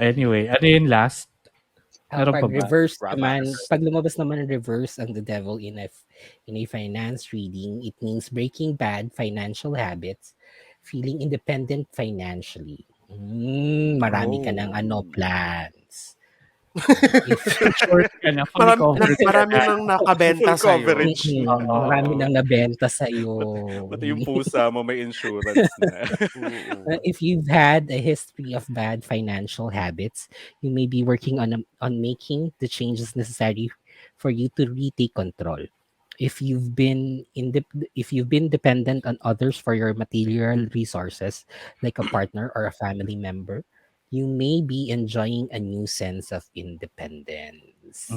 Anyway, ano yung last? Meron pa Pag ba? reverse Rabas. naman, pag lumabas naman ang reverse ang the devil in a finance reading, it means breaking bad financial habits, feeling independent financially. Marami ka ng plans. Short ka na, fully covered ka Marami na. nang nakabenta Full sa'yo. coverage. Marami nang nabenta sa'yo. Pati yung pusa mo may insurance na. If you've had a history of bad financial habits, you may be working on making the changes necessary for you to retake control. If you've been dependent on others for your material resources, like a partner or a family member, you may be enjoying a new sense of independence.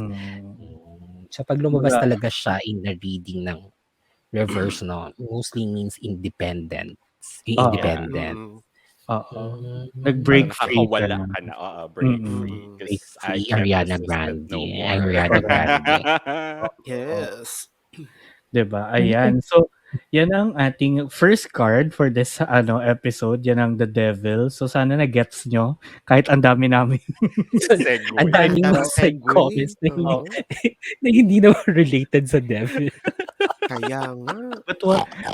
So pag lumabas Wala. talaga siya in the reading ng reverse, no, mostly means independent. Independent. Oo. Nag-break free ka Nakakawala na. ka na. Break free. Break 'Cause I free, can't Ariana resist it Grande. no more. Ariana Grande. Yes. Diba? Ayan. So, yan ang ating first card for this episode. Yan ang The Devil. So, sana na-gets nyo. Kahit ang dami namin. Segue. Ang daming mga side Segue. comments na Oo. na hindi naman related sa devil. Kaya nga. But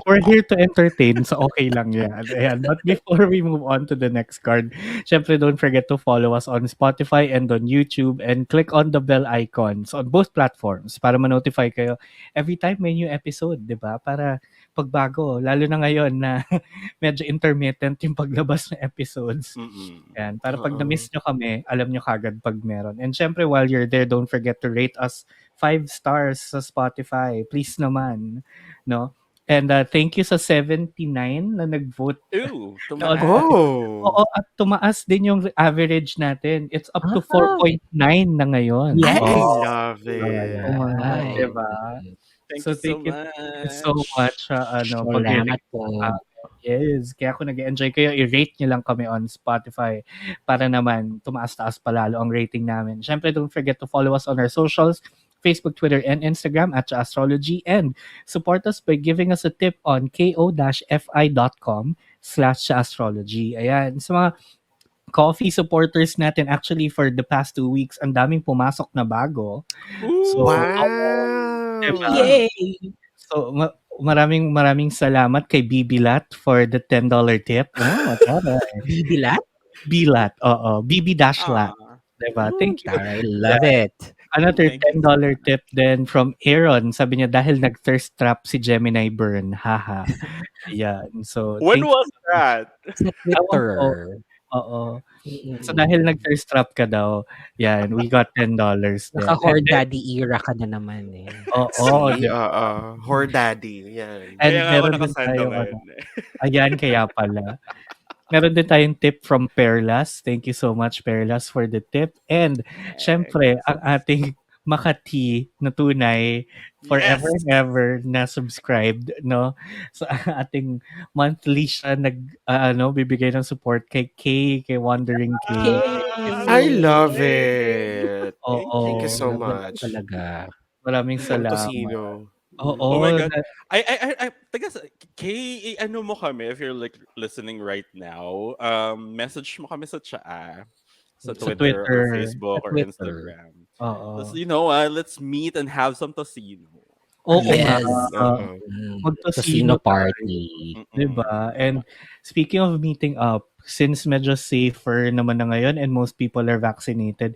we're here to entertain. So, okay lang yan. Ayan. But before we move on to the next card, syempre don't forget to follow us on Spotify and on YouTube and click on the bell icons on both platforms para ma-notify kayo every time may new episode, di ba? Para pagbago, lalo na ngayon na medyo intermittent yung paglabas ng episodes. Yan, para pag na-miss nyo kami, alam nyo kagad pag meron. And syempre, while you're there, don't forget to rate us 5 stars sa Spotify. Please naman. No? And thank you sa 79 na nag-vote. Ooh, tumaas. Oo, at tumaas din yung average natin. It's up to 4.9 na ngayon. Yes. I love it. Diba? Thank So, you so thank you so much. much sa ano, Salamat pagre-rate po. sa amin. Yes, kaya kung nag-e-enjoy kayo, i-rate niyo lang kami on Spotify para naman tumaas-taas pa lalo ang rating namin. Siyempre, don't forget to follow us on our socials, Facebook, Twitter, and Instagram at Tsaastrology, and support us by giving us a tip on ko-fi.com/Tsaastrology. Ayan, sa mga coffee supporters natin, actually for the past 2 weeks, ang daming pumasok na bago. So, Ooh. oo, Wow! 'di Yay! So, maraming maraming salamat kay Bibilat for the $10 tip. Oh, taray. Bibilat? Bilat, oo. BB-Lat, Ah, 'di ba? Thank you. Taray, love Yeah. it. Another thank you. $10 tip then from Aaron. Sabi niya, dahil nag-thirst trap si Gemini Burn. Haha. Ayan. So, When thank you was so much. that? Sa Ewan Twitter. ko. Oo. So, dahil Mm. nag-thirst trap ka daw, yan, we got $10 din. And Naka-whore then, daddy era ka na naman eh. oo, See, 'di ba? whore daddy, yan. And Kaya nga ako meron din nakasando tayong ngayon. ano, ayan, kaya pala. Meron din tayong tip from Perlas. Thank you so much, Perlas, for the tip. And syempre, ang ating Makati na tunay forever Yes. and ever na subscribed, no? So ating monthly siya bibigay ng support kay Kay, kay Wandering Kay. I love Yay! it. Thank Thank you Oo, so Love it much. talaga. maraming From salamat. Tocino. Oh my Oo, god. I taga Kay, ano mo kami if you're like listening right now, message mo kami sa Tsaa, sa sa Twitter or Twitter. Sa Facebook or Twitter. Instagram. Let's, Oo. let's meet and have some tocino. Oo nga. Yes. Oo. Magtosino Casino tayo. party. 'Di ba? And speaking of meeting up, since medyo safer naman na ngayon and most people are vaccinated,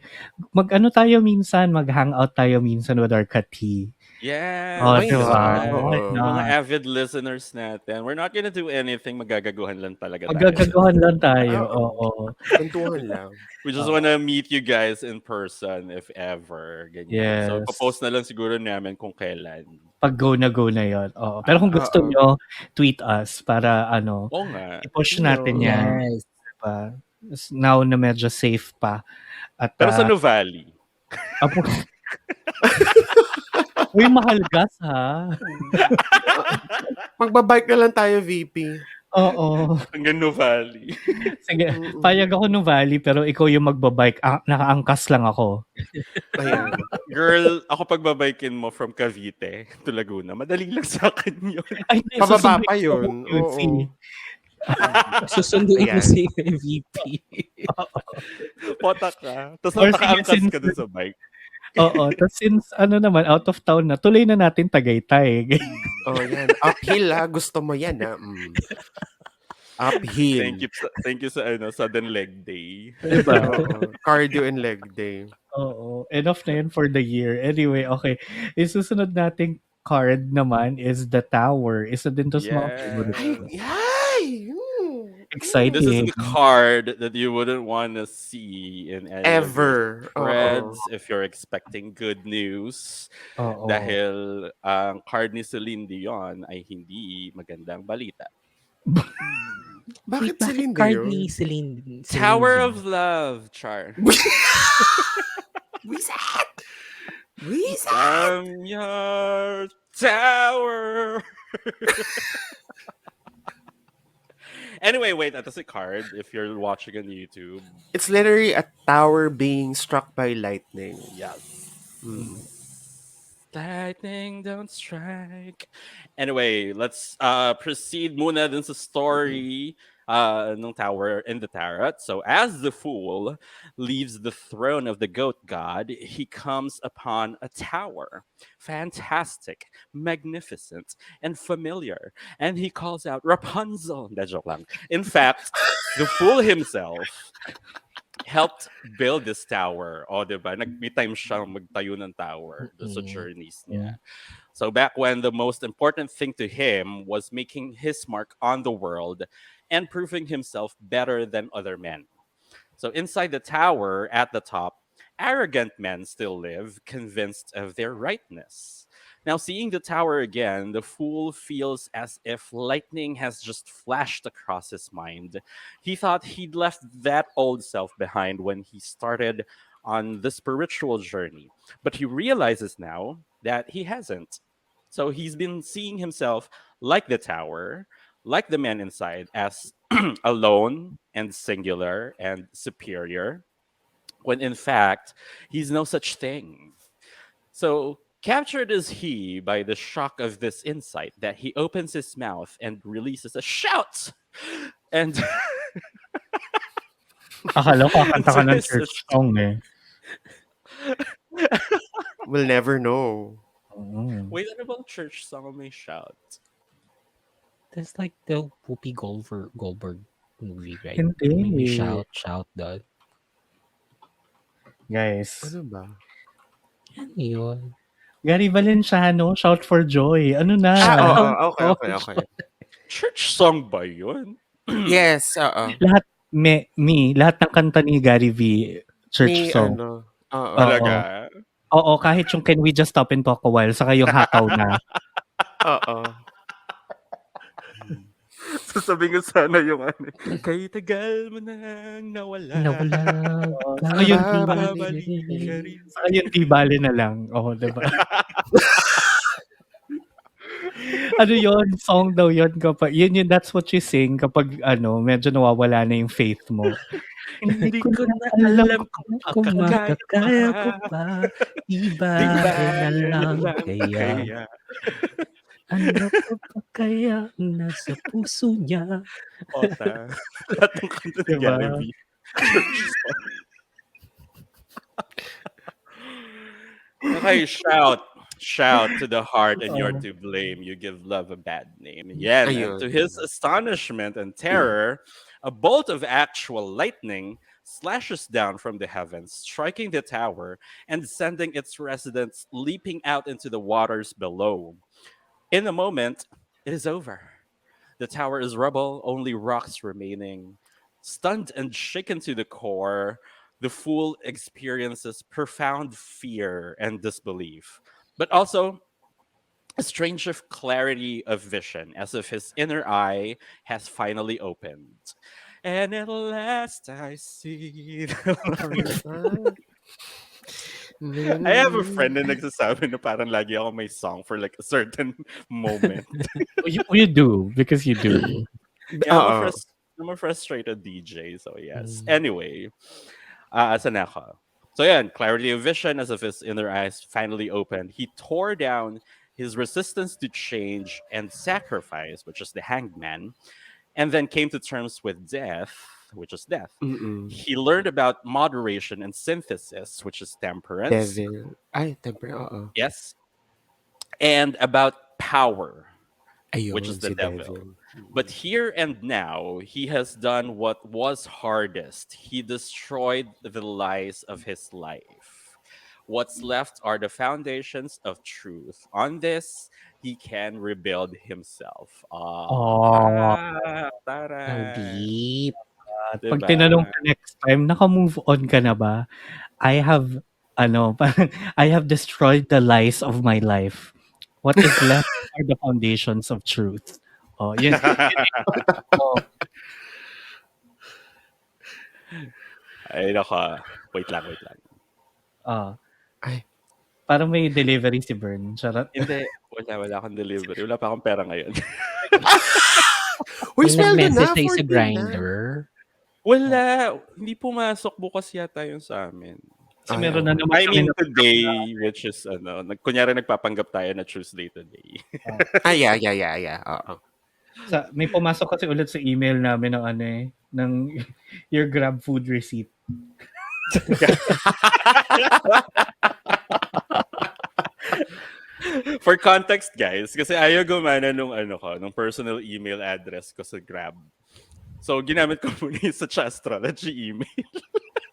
mag-ano tayo minsan, mag-hangout tayo minsan with our kati. Oh, Yes. Why 'di ba? not? Why Oo. Mga not? avid listeners natin, we're not gonna do anything, magagaguhan lang talaga tayo. Magagaguhan lang tayo, Oo. oo. Kwentuhan lang. We just Oo. wanna meet you guys in person if ever, ganyan. So, Yes. ipo-post na lang siguro namin kung kailan. Pag go na 'yon. Oo. Pero kung gusto Oo. nyo, tweet us para Oo nga. i-push You natin know. 'yan, Yes. 'di ba? Now na medyo safe pa at Pero sa Nuvali. apo Uy, mahal gas ha. Magbabike na lang tayo, VP. Oo. Hanggang Nuvali. Sige, payag ako ng Valley pero ikaw yung magbabike. Nakaangkas lang ako. Ayan. Girl, ako pagbabikin mo from Cavite to Laguna, madali lang sa akin yun. Ay, hindi, Pababa susunduin pa ko yun. yung QC. Susunduin mo Ayan. si VP. Pota ka. Tapos Or sige, nakaangkas since- ka dun sa bike. Oo. Tapos since naman, out of town na, tuloy na natin Tagaytay. Oh, yan. Uphill ha. Gusto mo yan ha. Uphill. Thank you sa sudden leg day. Diba? Oo. Cardio and leg day. Oo. Enough na yun for the year. Anyway, okay. Isusunod nating card naman is the Tower. Isa din to sa mga favorite Ay, ko. yay! Exciting. This is the card that you wouldn't want to see in any of your Ever. spreads if you're expecting good news. Oo. Dahil ang card ni Celine Dion ay hindi magandang balita. Bakit Celine card Dion? ni Celine Tower Dion? of Love, Char. Wizard! I'm your tower. Anyway, wait, that's a card if you're watching on YouTube. It's literally a tower being struck by lightning. Yes. Mm. Lightning don't strike. Anyway, let's proceed muna dun sa story ng tower in the tarot. So as the fool leaves the throne of the goat god, he comes upon a tower. Fantastic, magnificent, and familiar. And he calls out Rapunzel. Hindi, joke lang. In fact, the fool himself helped build this tower. O, diba? May time siyang magtayo ng tower sa journeys niya. So back when the most important thing to him was making his mark on the world and proving himself better than other men. So inside the tower, at the top, arrogant men still live, convinced of their rightness. Now, seeing the tower again, the fool feels as if lightning has just flashed across his mind. He thought he'd left that old self behind when he started on the spiritual journey, but he realizes now that he hasn't. So he's been seeing himself like the tower, like the man inside, as alone and singular and superior, when in fact, he's no such thing. So, captured is he by the shock of this insight that he opens his mouth and releases a shout. And Akala ko kakanta ka to ng his church song eh. We'll never know. Wait, ano bang church song may shout? That's like the Whoopi Goldberg movie, right? Hindi. May shout doon. Guys. Ano ba? Ano yun? Gary Valenciano, Shout for Joy. Ano na? Okay. Church song ba yun? Yes, oo. Lahat, lahat ng kanta ni Gary V, church May song. ano. Oo. Talaga? Oo, kahit yung Can We Just Stop and Talk a While, saka yung Hataw na. Oo. Sasabihin ko sana yung ano. Kay tagal mo nang nawala. Saka yung Babalik ka rin. Saka yung Di Bale na lang. Oo, diba? Ano yun? Song daw yun kapag, that's what you sing kapag medyo nawawala na yung faith mo. Hindi ko na alam kung makakaya ko pa. Iba na lang kaya. Ano ko pa kaya nasa puso niya? Ota. Lahat ng kanta ni Diba? Gary V. Okay, shout to the heart and you're to blame. You give love a bad name. Yeah, Ayun. to his astonishment and terror, a bolt of actual lightning slashes down from the heavens, striking the tower and sending its residents leaping out into the waters below. In a moment, it is over. The tower is rubble, only rocks remaining. Stunned and shaken to the core, the fool experiences profound fear and disbelief, but also a strange of clarity of vision, as if his inner eye has finally opened. And at last I see the light. I have a friend na nagsasabi na parang lagi ako may song for like a certain moment. You do, because you do. Yeah, I'm a frustrated DJ, so yes. Anyway, asan na ako? So yeah, clarity of vision as if his inner eyes finally opened. He tore down his resistance to change and sacrifice, which is the hanged man, and then came to terms with death, which is death. Mm-mm. He learned about moderation and synthesis, which is temperance. Devil. Ay, temperance. Yes. And about power, Ayun, which is the si devil. But here and now, he has done what was hardest. He destroyed the lies of his life. What's left are the foundations of truth. On this, he can rebuild himself. Tara. Ang deep. Pag Diba? tinanong ka next time, naka-move on ka na ba? I have destroyed the lies of my life. What is left are the foundations of truth. Oh, yun. Ay, naka. Wait lang. Ay. Parang may delivery si Bern. Charot. Hindi. Wala akong delivery. Wala pa akong pera ngayon. Uy, May sweldo na. nag-message tayo 14 sa na. grinder. Wala. Hindi pumasok bukas yata yung sa amin. So, meron na naman I mean kami today, which is kunyari nagpapanggap tayo na Tuesday today. Yeah. Oo. may pumasok kasi ulit sa email namin ng ng your Grab food receipt. For context, guys, kasi ayaw gumana nung personal email address ko sa Grab. So, ginamit ko muna yung sa Tsaastrology email.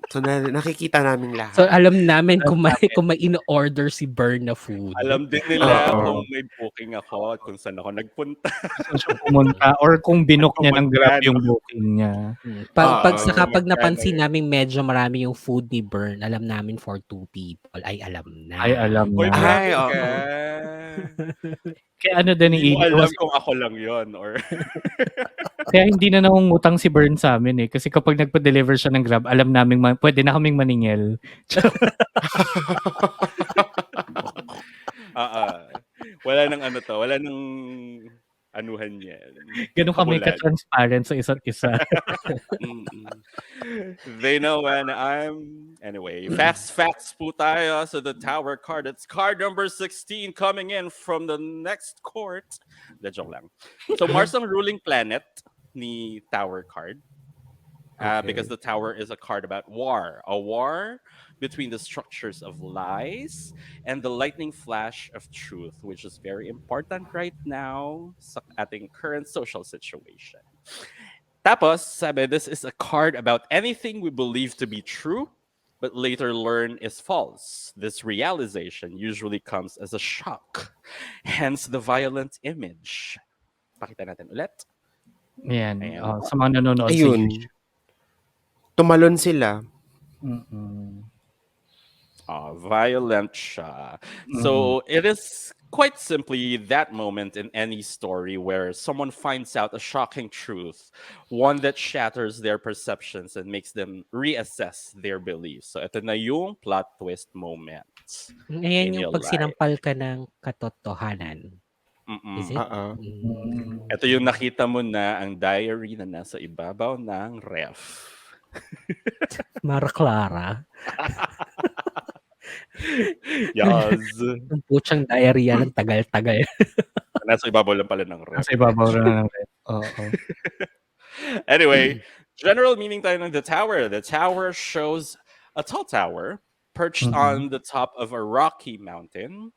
So, nakikita namin lahat. So alam namin kung may in-order si Bern na food. Alam din nila kung may booking ako at kung saan ako nagpunta. Saan siya pumunta or kung binook niya ng Grab yung booking niya. Kapag napansin namin medyo marami yung food ni Bern, alam namin for 2 people. Ay, alam na. Ay, alam Uy, na. Ay, grabe oo. ka. Kaya din Hindi mo ni alam kung ako lang yon or... Kaya hindi na nangungutang si Bern sa amin eh. Kasi kapag nagpa-deliver siya ng Grab, alam namin pwede na kaming maningil. Wala nang ano to, wala nang anuhan yan. Ganun kami Kabulan. ka-transparent sa isa't isa. Mm. They know when I'm... Anyway, fast facts po tayo. So the tower card, it's card number 16 coming in from the next court. De, joke lang. So Mars ang ruling planet ni tower card. Because the tower is a card about war. A war between the structures of lies and the lightning flash of truth, which is very important right now sa ating current social situation. Tapos, sabi, this is a card about anything we believe to be true, but later learn is false. This realization usually comes as a shock, hence the violent image. Pakita natin ulit. Ayan. Ayan. Sa mga nanonood sa Ayun. YouTube. Tumalon sila. Violent siya. So it is quite simply that moment in any story where someone finds out a shocking truth, one that shatters their perceptions and makes them reassess their beliefs. So ito na yung plot twist moment. Ayan in yung your pag life. sinampal ka ng katotohanan. Is it? Oo. Ito yung nakita mo na ang diary na nasa ibabaw ng ref. Mara Clara. Yes. Ang putsang diarrhea ng tagal-tagal. Nasa ibabaw lang pala ng ref. Nasa ibabaw na ng red. Oo. Anyway, general meaning tayo ng the tower. The tower shows a tall tower perched on the top of a rocky mountain.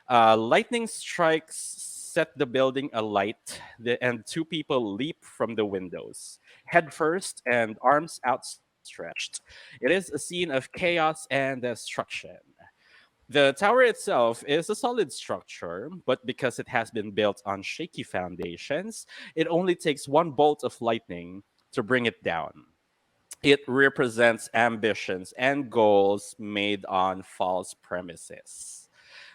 Lightning strikes set the building alight, and two people leap from the windows, head first and arms outstretched. It is a scene of chaos and destruction. The tower itself is a solid structure, but because it has been built on shaky foundations, it only takes one bolt of lightning to bring it down. It represents ambitions and goals made on false premises.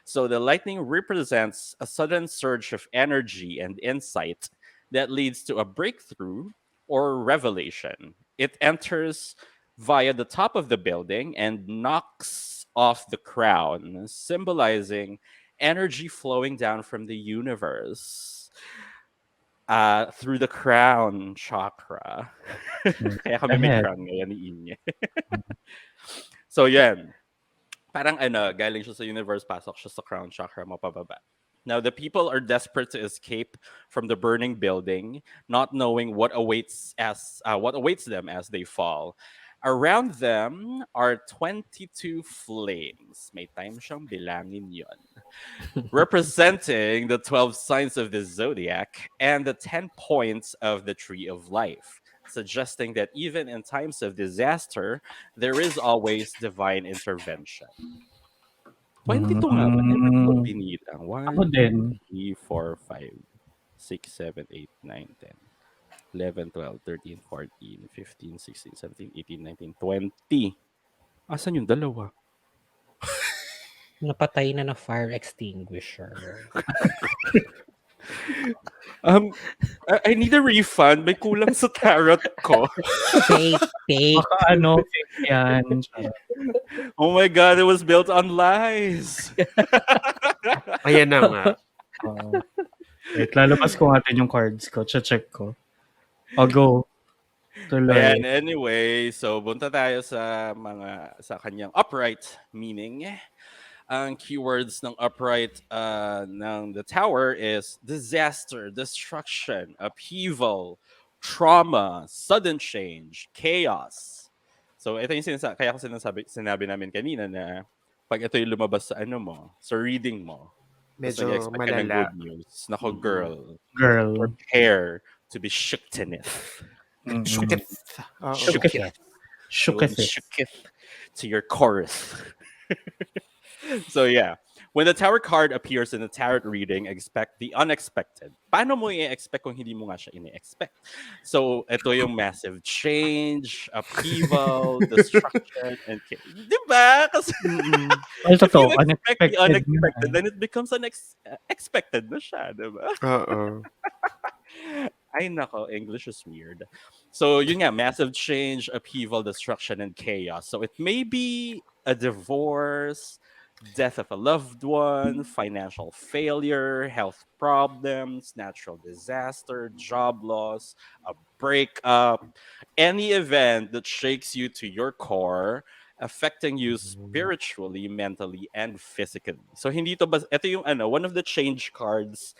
So the lightning represents a sudden surge of energy and insight that leads to a breakthrough or revelation. It enters via the top of the building and knocks off the crown, symbolizing energy flowing down from the universe through the crown chakra. Kaya kami may crown ngayon ni Inye. So yan. Parang galing siya sa universe, pasok siya sa crown chakra, mapababa. Now, the people are desperate to escape from the burning building, not knowing what awaits them as they fall. Around them are 22 flames. May time siyang bilangin yon. Representing the 12 signs of the zodiac and the 10 points of the tree of life, suggesting that even in times of disaster, there is always divine intervention. 22 nga ba? Ito binitang. 1, 2, 3, 4, 5, 6, 7, 8, 9, 10, 11, 12, 13, 14, 15, 16, 17, 18, 19, 20. Asan yung dalawa? Napatay na fire extinguisher. I need a refund. May kulang sa tarot ko. Fake. Baka fake yan. Oh my God, it was built on lies. Ayan na nga. Wait, lalabas ko natin yung cards ko. Check ko. I'll go. Tuloy. Ayan, anyway, so bunta tayo sa kanyang upright meaning. Ang keywords ng upright ng the tower is disaster, destruction, upheaval, trauma, sudden change, chaos. So ito yung kaya ko sinabi namin kanina na pag ito yung lumabas sa sa reading mo, Medyo malala. Good news. Nako, girl. Prepare to be shooketh. Shooketh to your chorus. So yeah, when the tower card appears in the tarot reading, expect the unexpected. Paano mo i-expect kung hindi mo nga siya ini-expect? So ito yung massive change, upheaval, destruction, and diba? Kasi if you expect the unexpected, then it becomes expected na siya, diba? Oo. Ay nako, English is weird. So yun nga, massive change, upheaval, destruction, and chaos. So it may be a divorce, death of a loved one, financial failure, health problems, natural disaster, job loss, a breakup, any event that shakes you to your core, affecting you Mhm. spiritually, mentally, and physically. So hindi to ito yung one of the change cards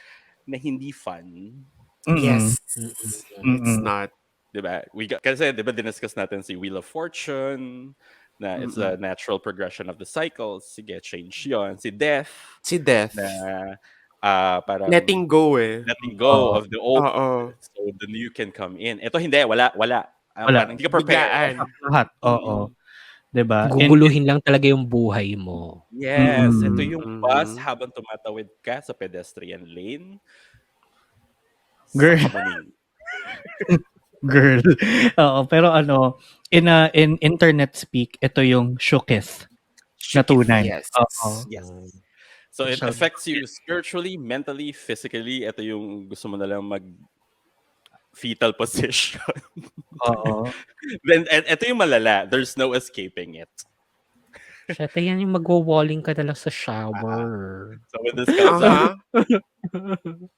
na hindi fun. Mm. Yes. It's Mm. not. 'Di ba? Kasi 'di ba diniscuss natin si Wheel of Fortune na it's a Mm-mm. natural progression of the cycles. Sige, change 'yon. Si Death Si na Death. parang Letting go eh. letting go Oo. of the old Oo. so the new can come in. Ito hindi, wala. Wala. Parang hindi ka prepare. Biglaan. Lahat, oo. Mm. 'Di ba? And Guguluhin lang talaga yung buhay mo. Yes, ito mm. yung bus Mhm. habang tumatawid ka sa pedestrian lane, Girl, sakamunin. girl. Oo, pero in internet speak, ito yung shooketh na tunay. Yes. Oo. Yes. Mm. So It it shall be affects you shooketh. spiritually, mentally, physically. Ito yung gusto mo na lang mag fetal position. Oo. Then and ito yung malala. There's no escaping it. Shit, yan yung magwo-walling ka na lang sa Ah, shower. so when this comes up, Aha.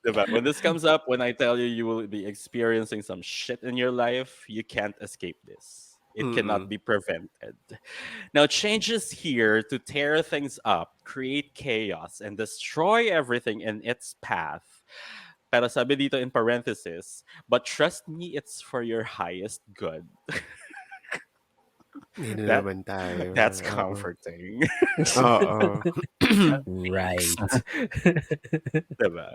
diba? When this comes up, when I tell you you will be experiencing some shit in your life, you can't escape this. It cannot Mm-mm. be prevented. Now, changes here to tear things up, create chaos, and destroy everything in its path. Pero sabi dito in parenthesis, but trust me, it's for your highest good. Yan na That naman tayo. that's Oo. comforting. Oo. Right. Diba?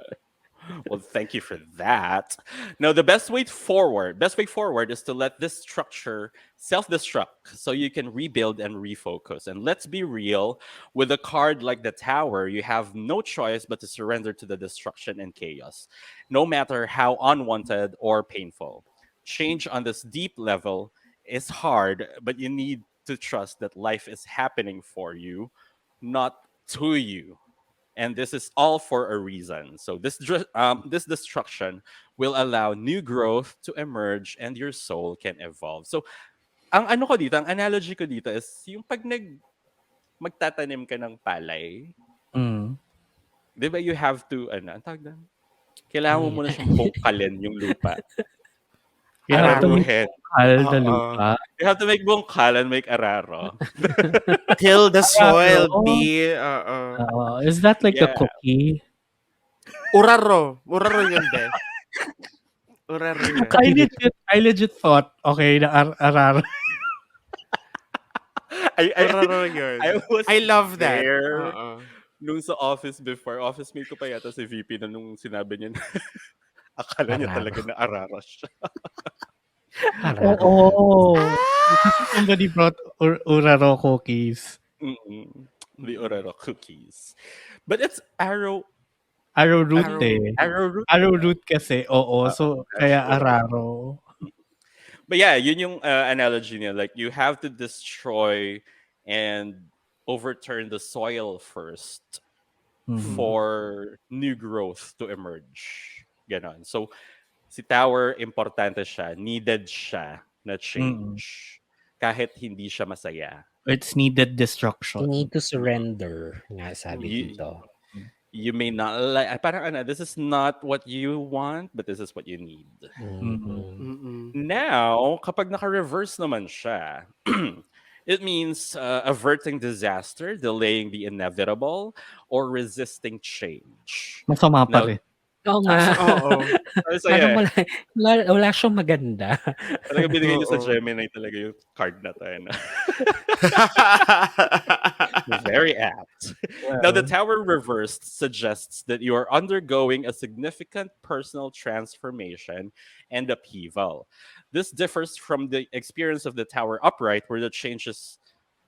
Well, thank you for that. Now, the best way forward is to let this structure self-destruct so you can rebuild and refocus. And let's be real, with a card like the Tower, you have no choice but to surrender to the destruction and chaos, no matter how unwanted or painful. Change on this deep level is hard, but you need to trust that life is happening for you, not to you, and this is all for a reason. So this destruction will allow new growth to emerge and your soul can evolve. So ang ano ko dito, ang analogy ko dito is yung pag magtatanim ka ng palay, Mm. 'di ba you have to ang tawag doon? Kailangan mo Ano muna yan? siyang bungkalin yung lupa. You have to make Araruhin. bungkal na Oo. lupa. You have to make bungkal and make araro. Till the soil Araro? be. Oo. Is that like the Yeah. cookie? Uraro. Uraro yun, be. Uraro yun. I legit thought, okay, na araro. Uraro yun. I was I love that. there. Oo. Nung sa office before, office mate ko pa yata si VP na nung sinabi niya na akala niya talaga Araro. na arara siya. Araro. Oo. Somebody brought uraro cookies. Mm-mm. The Orero cookies. But it's arrow Arrowroot Arrow. eh. arrowroot. Arrowroot kasi, oo. So, That's kaya right. araro. But yeah, yun yung analogy niya. Like, you have to destroy and overturn the soil first Mhm. for new growth to emerge. Ganon. So, si Tower, importante siya. Needed siya na change. Kahit hindi siya masaya. It's needed You destruction. need to surrender, nga sabi You, dito. you may not like, parang this is not what you want, but this is what you need. Mhm. Mm-mm. Now, kapag naka-reverse naman siya, it means averting disaster, delaying the inevitable, or resisting change. Masama pa Now, rin. Oo nga. Oo. so Parang yeah, wala siyang maganda. talaga binigay niyo sa Oo. Gemini talaga yung card na to. Ano? Very apt. Now, the Tower reversed suggests that you are undergoing a significant personal transformation and upheaval. This differs from the experience of the Tower upright, where the change is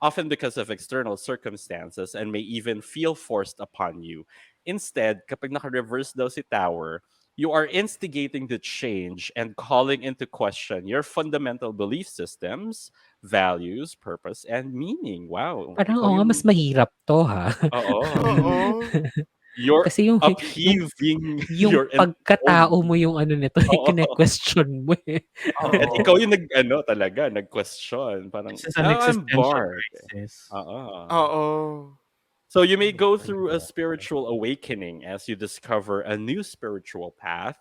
often because of external circumstances and may even feel forced upon you. Instead, kapag naka-reverse daw si Tower, you are instigating the change and calling into question your fundamental belief systems, values, purpose, and meaning. Wow. Parang Ikaw oo nga, yung... mas mahirap to ha. Oo. Oo. You're Kasi yung upheaving your pagkatao own... mo yung ano nito, Oo. kine-question mo eh. At Oo. ikaw yung nag-question. Parang, This is an I'm existential bored. crisis. Oo. Oo. So you may go through a spiritual awakening as you discover a new spiritual path.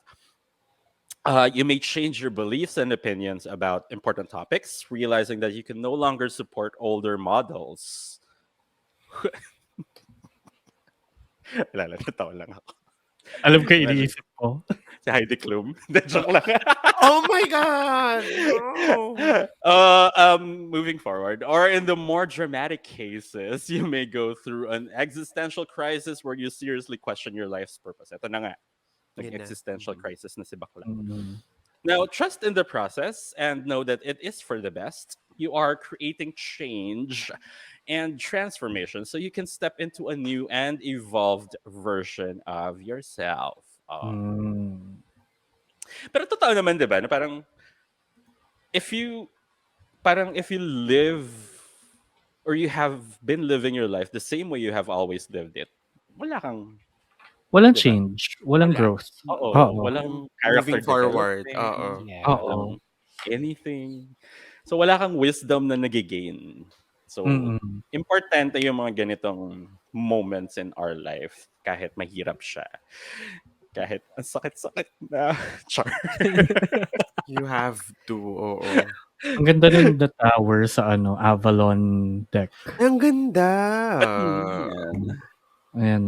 You may change your beliefs and opinions about important topics, realizing that you can no longer support older models. Wala lang, natawa lang ako. Alam ko Imagine, iniisip ko. si Heidi Klum. Hindi, joke lang. Oh my God! No! Moving forward, or in the more dramatic cases, you may go through an existential crisis where you seriously question your life's purpose. Ito na nga, Yun na. existential crisis na si bakla. Mm. Now, trust in the process and know that it is for the best. You are creating change and transformation so you can step into a new and evolved version of yourself. Mm. Pero totoo naman, 'di ba? Na if you if you live or you have been living your life the same way you have always lived it, wala kang, Walang 'di ba? change, walang Wala. growth. Oo, Oo. walang character Moving forward. development, Yeah. walang anything. So wala kang wisdom na nagigain. So Mm. importante yung mga ganitong moments in our life kahit mahirap siya. Kahit ang sakit-sakit na. Char. You have to, oo. Ang ganda rin the tower sa Avalon deck. Ang ganda! Yan. Ayan,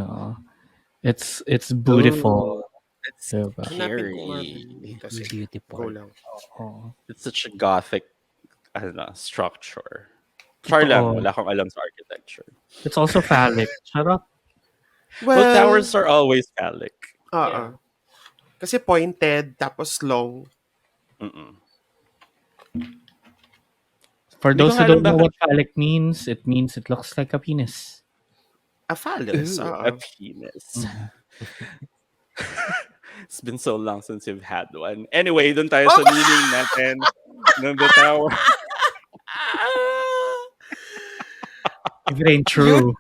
It's beautiful. It's Diba? Hanapin ko nga scary. kasi go Beautiful. lang. Oo. It's such a gothic structure. Char lang, Totoo. wala akong alam sa architecture. It's also phallic. Charot. Well, towers are always phallic. Oo. Kasi pointed, tapos long. Mm-mm. For Hindi ko those who nga alam don't know bakit- what phallic means, it means it looks like a penis. A phallus. Ooh, Oo. a penis. It's been so long since you've had one. Anyway, dun tayo sa meaning natin ng the tower. If it ain't true.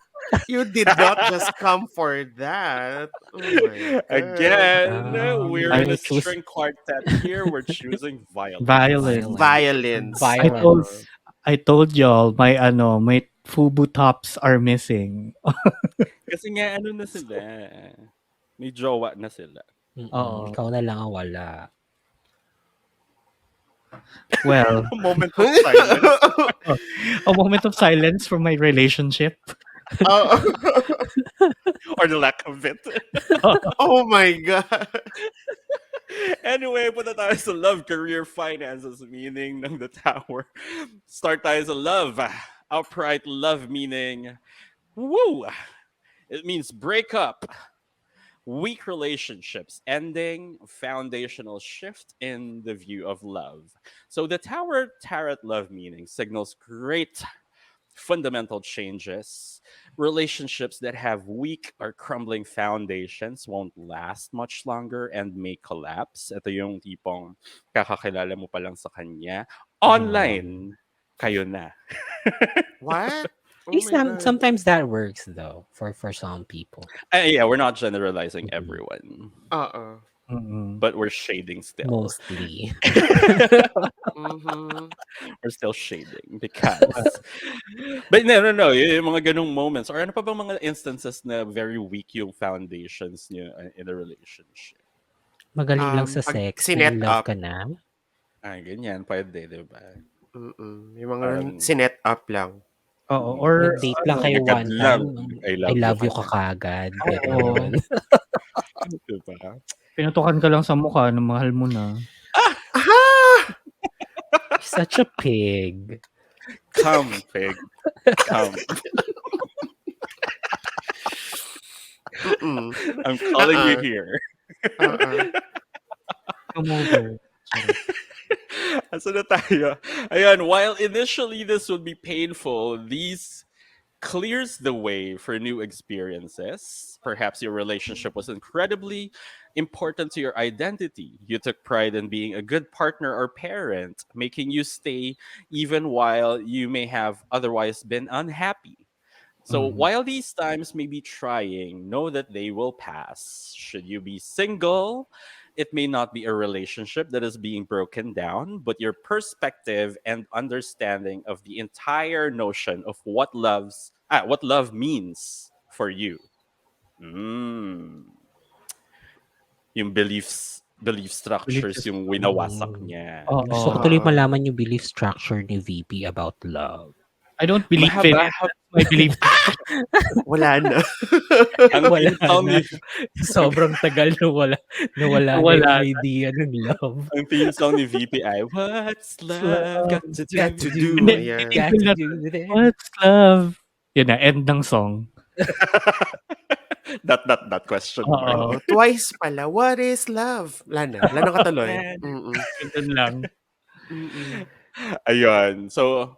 You did not just come for that. Oh my God. Again, we're in a I choose- string quartet here. We're choosing violin. Violin. Violence. Violence. I told y'all my FUBU tops are missing. Kasi nga, ano na sila. May jowa na sila. Oo. Ikaw na lang ang wala. Well, A moment of silence. a moment of silence from my relationship. Oo. Or the lack of it. Oh my God. Anyway, punta tayo sa love, career, finances, meaning ng the tower. Start tayo sa love. Upright love meaning, woo! It means break up, weak relationships ending, foundational shift in the view of love. So the Tower Tarot love meaning signals great fundamental changes. Relationships that have weak or crumbling foundations won't last much longer and may collapse. Ito yung tipong kakakilala mo pa lang sa kanya. Online, kayo na. What? Oh At least my God. sometimes that works though for some people. Yeah, we're not generalizing everyone, Oo. Mm-mm. but we're shading still. Mostly. Mhm. We're still shading because. But no. Yung mga ganong moments or ano pa bang mga instances na very weak yung foundations niyo in a relationship? Magaling lang sa Pag sex. sinet In love up. ka na. Ganyan, pwede, di ba? Yung mga Parang- sinet up lang. Oo, or Nag-date lang kayo Agad one lang, time. I I love you ka ka kagad. Oo. Ganun. Diba? pinutukan ka lang sa mukha na mahal mo na. Such a pig. Come, pig. Come. Mm-mm. I'm calling you Uh-uh. here. Come over. Asa na tayo? Ayan, while initially this would be painful, these clears the way for new experiences. Perhaps your relationship was incredibly important to your identity. You took pride in being a good partner or parent, making you stay even while you may have otherwise been unhappy. So Mhm. while these times may be trying, know that they will pass. Should you be single, it may not be a relationship that is being broken down, but your perspective and understanding of the entire notion of what love means for you? Yung belief structures Religious. yung winawasak niya. Gusto ko Oo. tuloy Oo. malaman yung belief structure ni VP about love. I don't believe in it. Mahaba. My belief. Wala na. Ang Wala theme song na. ni Sobrang tagal na wala na yung Wala na. idea ng love. ang theme song ni VP ay What's love got to do? Got to do. Hindi, Ayan. hindi Got ko to na, do this. what's love? Yun na, end ng song. that question mark. Oo. Twice pala. What is love? Wala na. Wala na katuloy. Ganun lang. Ayun. So,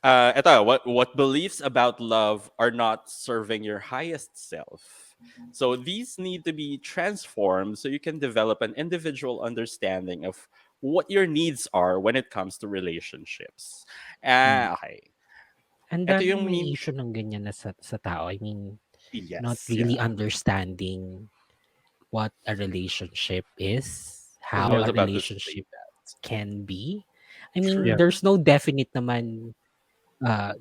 eto, what beliefs about love are not serving your highest self? So these need to be transformed so you can develop an individual understanding of what your needs are when it comes to relationships. Okay. Ang Ito dami yung may issue ng ganyan na sa tao. I mean, Yes. not really yeah. understanding what a relationship is, how I was a about to say relationship that. can be. I mean, Yeah. there's no definite naman a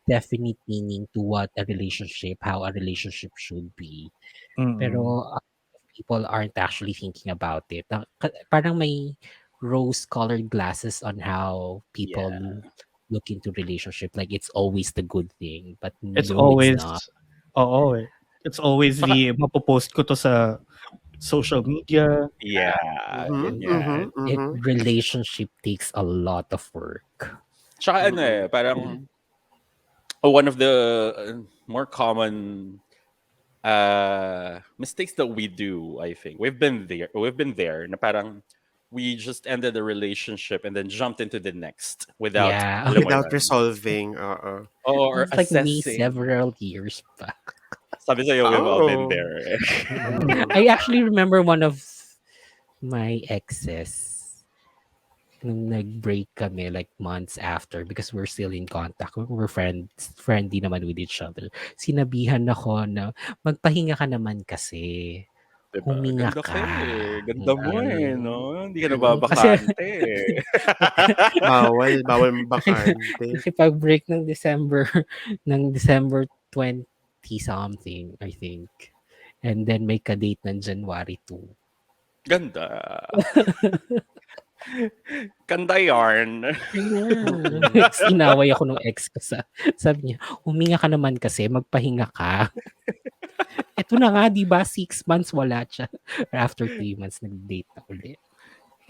definite meaning to what a relationship, how a relationship should be. Pero people aren't actually thinking about it. Parang may rose-colored glasses on how people look into relationship. Like it's always the good thing, but It's no, always, it's not. oo eh. It's always Saka- mapopost ko to sa social media. Yeah. ganyan. Relationship takes a lot of work. Tsaka ano eh, parang one of the more common mistakes that we do, I think. We've been there na parang we just ended the relationship and then jumped into the next without Yeah. alam mo Without yun? resolving. or It's like me assessing. several years back. Sabi sa'yo, we've all been Oh. there. I actually remember one of my exes nung nag-break kami like months after because we're still in contact. We're friendly naman with each other. Sinabihan ako na magpahinga ka naman kasi. Diba? Huminga Ganda ka. Ganda mo eh, no? Hindi ka Kasi nababakante. Bawal bakante. kasi pag-break ng December 20 something, I think. And then may ka-date ng January 2. Ganda. Ganda yarn. Sinaway ako nung ex ko sabi niya, huminga ka naman kasi, magpahinga ka. Ito na nga, di ba? 6 months wala siya. After 3 months, nag-date na ulit.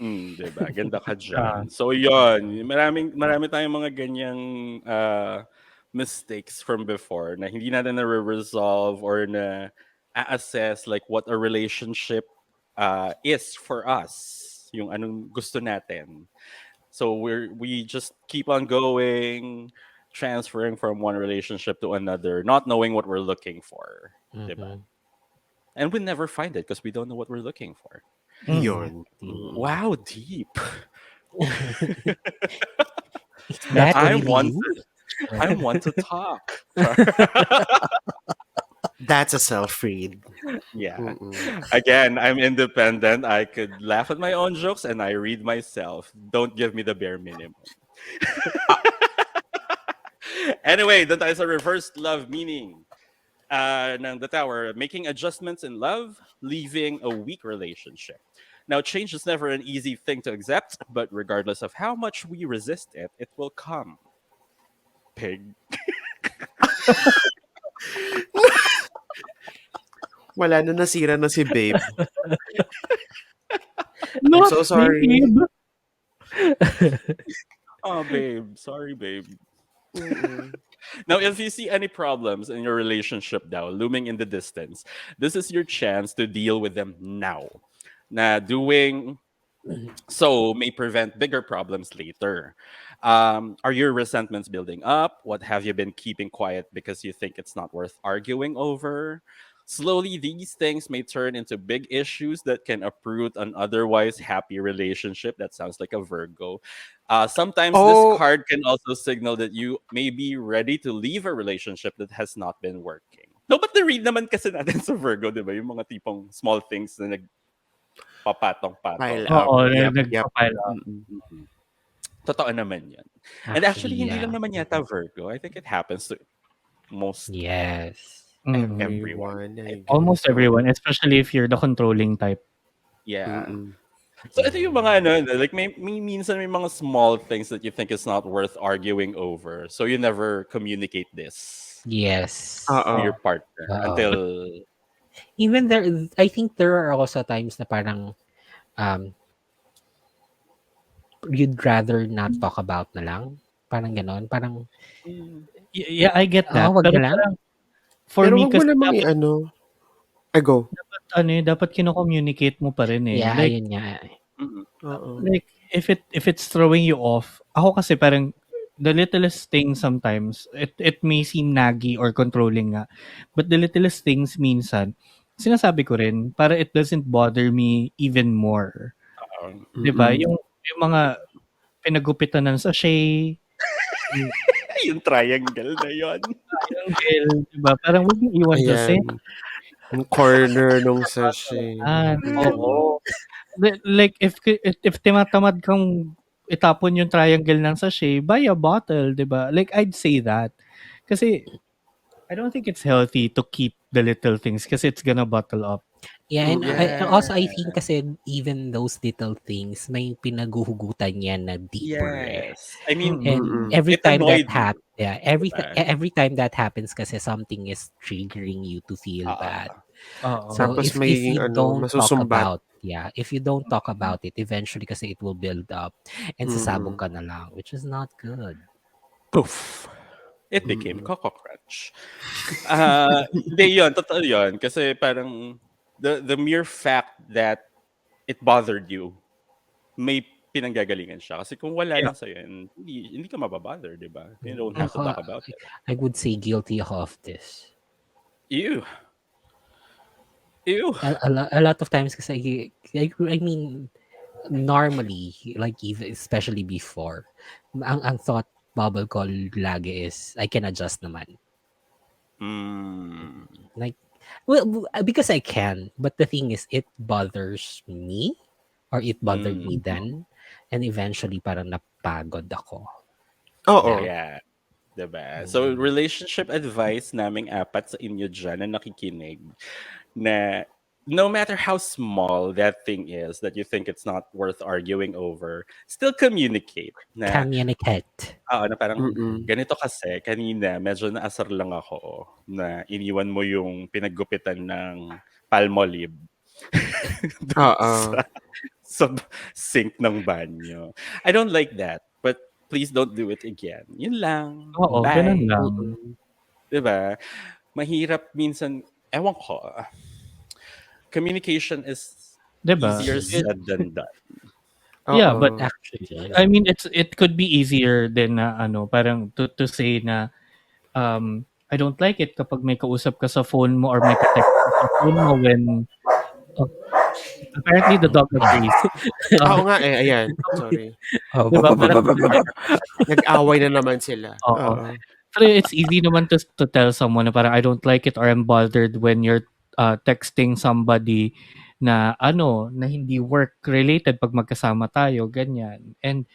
Diba? Ganda ka dyan. So yun, marami tayong mga ganyang mistakes from before na hindi natin na-resolve or na assess like what a relationship is for us. Yung anong gusto natin. So we just keep on going, transferring from one relationship to another, not knowing what we're looking for. Diba? And we never find it because we don't know what we're looking for. Yun. Wow, deep. That I'm really one to talk. That's a self-read. Yeah. Again, I'm independent. I could laugh at my own jokes and I read myself. Don't give me the bare minimum. Anyway, doon tayo sa reversed love meaning ng the tower. Making adjustments in love, leaving a weak relationship. Now, change is never an easy thing to accept, but regardless of how much we resist it, it will come. Pig. Wala na, nasira na si Babe. No, so sorry. babe. Oh, babe. Sorry, babe. Now, if you see any problems in your relationship now looming in the distance, this is your chance to deal with them now. Na doing so may prevent bigger problems later. Are your resentments building up? What have you been keeping quiet because you think it's not worth arguing over? Slowly, these things may turn into big issues that can uproot an otherwise happy relationship. That sounds like a Virgo. Sometimes this card can also signal that you may be ready to leave a relationship that has not been working. No, but the read naman kasi natin sa Virgo, di ba? Yung mga tipong small things na nagpapatong-patong. Pile up. Oo, Yep. nagpapile up. Totoo naman yan. And actually, hindi lang naman yata Virgo. I think it happens to most Yes. Mm. everyone. Everyone, I Almost guess. everyone, especially if you're the controlling type. Yeah. Mm-mm. So ito yung mga ano, like may minsan may mga small things that you think is not worth arguing over. So you never communicate this Yes. to your Oo. partner Oo. until Even there, I think there are also times na parang um, you'd rather not talk about na lang. Parang ganon. Parang, mm, Yeah, I get that. wag Pero na lang. parang for Pero me wag mo kasi namang dapat i-ano. Go. dapat kino-communicate mo pa rin eh. Yeah, Like ayun nga. mm, Oo. like if it's throwing you off, ako kasi parang the littlest thing sometimes it may seem naggy or controlling nga. But the littlest things minsan sinasabi ko rin para it doesn't bother me even more. um, 'Di ba? Mm-mm. Yung mga pinagupitan ng sachet, yung yung triangle na yon. triangle, 'di ba? Parang wag mong iwan sa sink. Ayan. Yung corner nung sachet. Mm. Oo. Like if tinatamad kang itapon yung triangle ng sachet, buy a bottle, 'di ba? Like I'd say that. Kasi I don't think it's healthy to keep the little things kasi it's gonna bottle up. Yeah, and Mm-mm. also I think Yeah. kasi even those little things, may pinaguhugutan yan na deeper eh. Yes. I mean, And Mm-mm. every it time that annoyed you, diba? every time that happens kasi something is triggering you to feel bad. Ah, Oo. So Tapos if magiging you ano, don't talk masusumbat. about, yeah, if you don't talk about it, eventually kasi it will build up and sasabog Mm-mm. ka na lang, which is not good. poof. It became Mm-mm. Coco Crunch. Hindi yun, totoo yun. Kasi parang the mere fact that it bothered you, may pinanggagalingan siya. Kasi kung wala Yeah. lang sa'yo, hindi ka mababother, di ba? You don't have to Ako, talk about it. I would say guilty ako of this. Ew. Ew. A lot of times kasi I mean normally like even especially before ang thought bubble ko lagi is I can adjust naman. Mm. Like well because I can, but the thing is it bothers me or it bothered me Mm. then and eventually parang napagod ako. Oo. Yeah. Diba? So, relationship advice naming apat sa inyo dyan na nakikinig na no matter how small that thing is that you think it's not worth arguing over, still communicate na, Communicate. na parang Mm-mm. ganito kasi, kanina medyo naasar lang ako na iniwan mo yung pinaggupitan ng Palmolive dun Oo. sa sink ng banyo. I don't like that, but please don't do it again. Yun lang. Oo, ganun Bye. lang. Mm-mm. Diba? Mahirap minsan, ewan ko, communication is 'Di ba? easier said than done. Yeah, Oo. but Actually. I mean it could be easier than na ano, parang to say na I don't like it kapag may kausap ka sa phone mo or may ka-text ka sa phone mo when oh, apparently the dog agrees. Oo nga eh, ayan. Sorry. Oh, 'Di ba? Parang Nag-away na naman sila. oo. Oo. Pero it's easy naman to tell someone na parang I don't like it or I'm bothered when you're texting somebody na ano, na hindi work related pag magkasama tayo, ganyan. And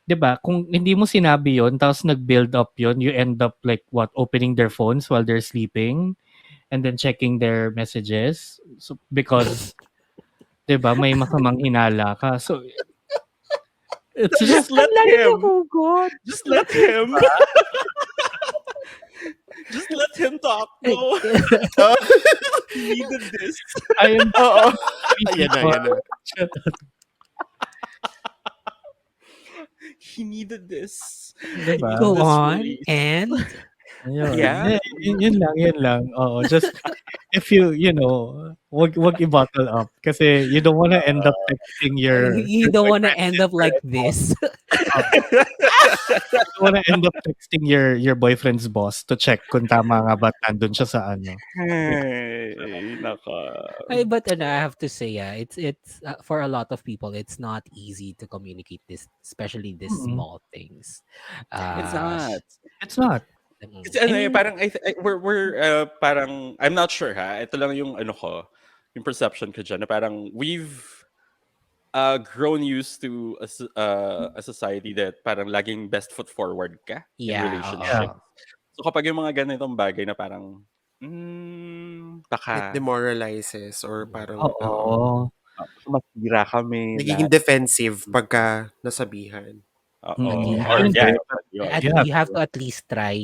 'di ba, kung hindi mo sinabi 'yon tapos nag-build up 'yon, you end up like what, opening their phones while they're sleeping and then checking their messages. So because 'di ba, may masamang hinala ka. So it's just Just let him. God. Just let him. Just let him talk. No. He needed this. I am Oo. Ayan na, ayan na. He needed this. 'Di ba? Go This on release. and Ayun. Yeah. Yun lang. Oo, just if you know, wag i-bottle up kasi you don't wanna end up texting you don't want to end up like this. you don't wanna end up texting your boyfriend's boss to check kung tama nga ba nandun siya sa ano. Hey, naka. But I have to say, yeah, it's for a lot of people, it's not easy to communicate this, especially these small things. It's not. It's not. Kasi ano eh, parang we're parang I'm not sure ha. Ito lang yung ano ko, yung perception ko dyan na parang we've grown used to a society that parang laging best foot forward ka in Yeah, relationship. So kapag yung mga ganitong bagay na parang, It baka demoralizes or parang, Oo. masira kami nagiging lahat. defensive pagka nasabihan. At Oo. you Or have yeah, Siyempre, yun. at you have you have to. to at least try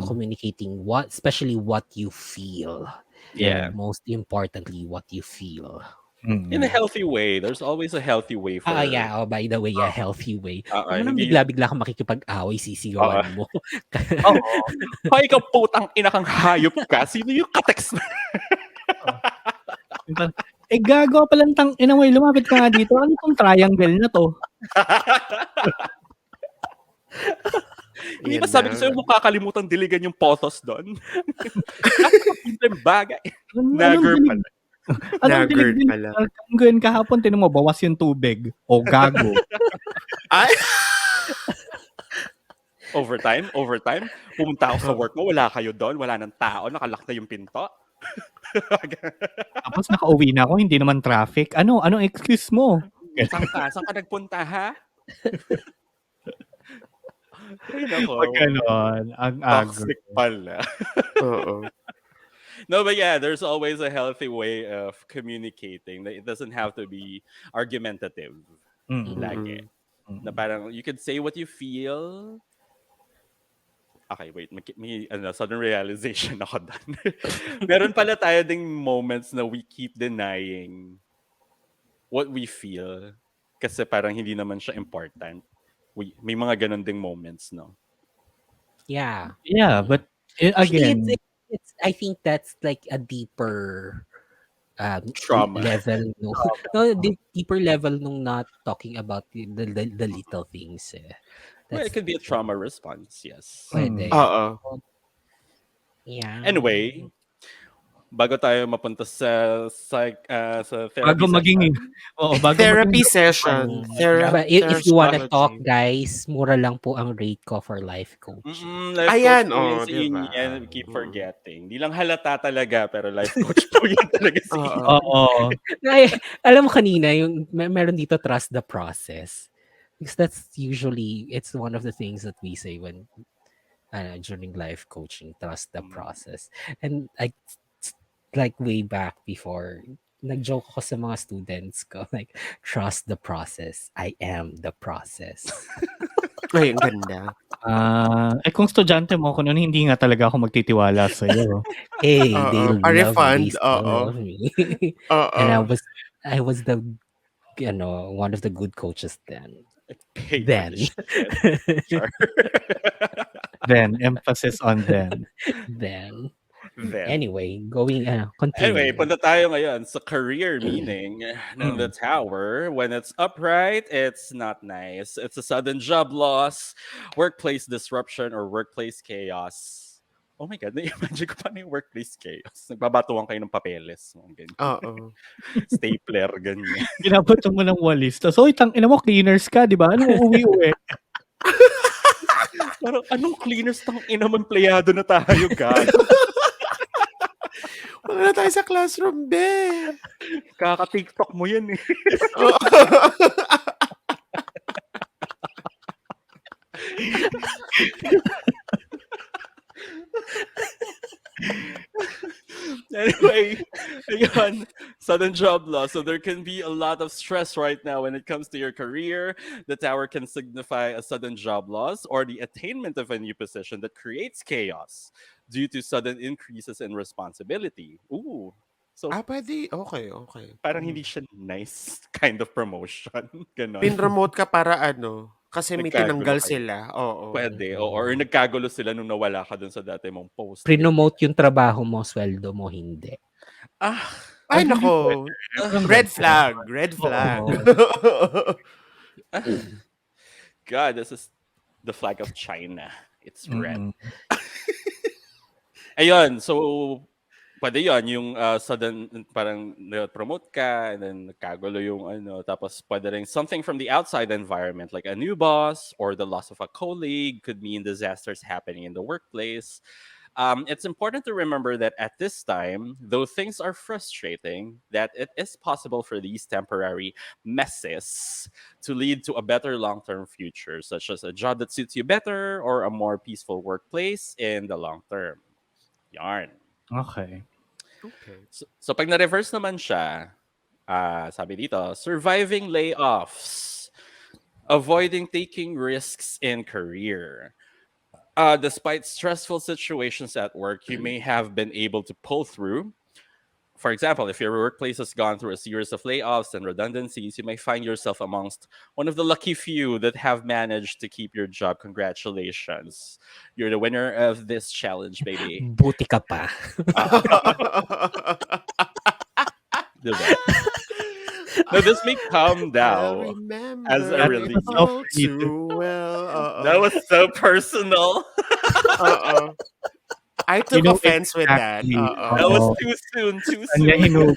communicating especially what you feel. Yeah. Most importantly, what you feel. In a Mm. healthy way. There's always a healthy way for Yeah. Oh, by the way, healthy way. Huwag mo nang hindi bigla-bigla kang makikipag-away, oo. sisigawan mo. Oo. Hoy, ikaw putang ina kang hayop ka. Sino yung ka-text na? Gago ka palang tangina mo, lumapit ka nga dito. Ano 'tong triangle na 'to? Hindi Yan ba sabi ko na. sa'yo huwag mo kakalimutan diligan yung pothos doon? Napakasimpleng bagay. Anong Nagger dilig pala. anong Nagger dilig-dilig pala. gawin kahapon tignan mo bawas yung tubig. O gago. Ay! Overtime. Pumunta ako sa work mo, wala kayo doon, wala nang tao, nakalock na yung pinto. Tapos nakauwi na ako, hindi naman traffic. Anong excuse mo? Saan ka nagpunta, ha? Ay, nako. Wag ganon, ang agro. Toxic pala. Oo. No, but yeah, there's always a healthy way of communicating. It doesn't have to be argumentative. Lagi. Na parang you could say what you feel. Okay, wait. May sudden realization ako doon. Meron pala tayo ding moments na we keep denying what we feel kasi parang hindi naman siya important. May mga ganun ding moments, no? Yeah. Yeah, but Actually, again, it's I think that's like a deeper Trauma. level deeper level nung not talking about the little things. Well, it could be a trauma response, yes. Pwede. Oo. Yeah. Anyway, bago tayo mapunta sa therapy bago maging Therapy session. But if you wanna talk, Astrology. guys, mura lang po ang rate ko for life coaching. Life Ayan, coach po yun oh, si diba? Yan, we keep forgetting. Di lang halata talaga, pero life coach po yun talaga si Oo. Oo. Ay, alam mo kanina, yung meron dito trust the process. Because that's usually, it's one of the things that we say when during life coaching, trust the process. And like way back before, nag-joke ako sa mga students ko, like, trust the process. I am the process. Ay, ang ganda. Kung estudyante mo ako noon, hindi nga talaga ako magtitiwala sa'yo. Hey, Oo. they love me. Refund, They still oo. love me. Oo. And I was the, one of the good coaches then. Paid Then. Sure. Then, emphasis on then. Then. Then. Anyway, continue. Anyway, punta tayo ngayon sa career meaning ng the tower. When it's upright, it's not nice. It's a sudden job loss, workplace disruption, or workplace chaos. Oh my God, na-imagine ko pa na yung workplace chaos. Nagbabatuan kayo ng papeles. Oo. Stapler, ganyan. Ginabato mo ng walis. Tapos, ina mo, cleaners ka, di ba? Ano uwi-uwi? Parang, anong cleaners tang ina mo, empleyado na tayo, gago? Wala na tayo sa classroom, be. Kaka-TikTok mo yan eh. Anyway, ayun, sudden job loss. So there can be a lot of stress right now when it comes to your career. The tower can signify a sudden job loss or the attainment of a new position that creates chaos due to sudden increases in responsibility. Ooh. So Pwede. Okay. parang hindi siya nice kind of promotion. Ganon. Pinremote ka para kasi may Nagkagulo tinanggal kayo. sila. Oo. Pwede. Or nagkagulo sila nung nawala ka dun sa dati mong post. Prinomote yung trabaho mo, sweldo mo, hindi. Ay, nako. Red flag. God, this is the flag of China. It's red. Ayun, so pwede yun, yung sudden, parang na-promote ka, and then nagkagulo yung tapos pwede rin something from the outside environment, like a new boss, or the loss of a colleague, could mean disasters happening in the workplace. It's important to remember that at this time, though things are frustrating, that it is possible for these temporary messes to lead to a better long-term future, such as a job that suits you better or a more peaceful workplace in the long term. Yarn. Okay. Okay. So pag na-reverse naman siya, sabi dito, surviving layoffs, avoiding taking risks in career. Despite stressful situations at work, you may have been able to pull through. For example, if your workplace has gone through a series of layoffs and redundancies, you may find yourself amongst one of the lucky few that have managed to keep your job. Congratulations. You're the winner of this challenge, baby. Buti ka pa. Diba? Now, this may come I'll down as a remember That it relief. was so all pretty too. too well. That was so personal. I took offense with that. exactly. That was Oo. too soon. Too Kanya soon. hinugot.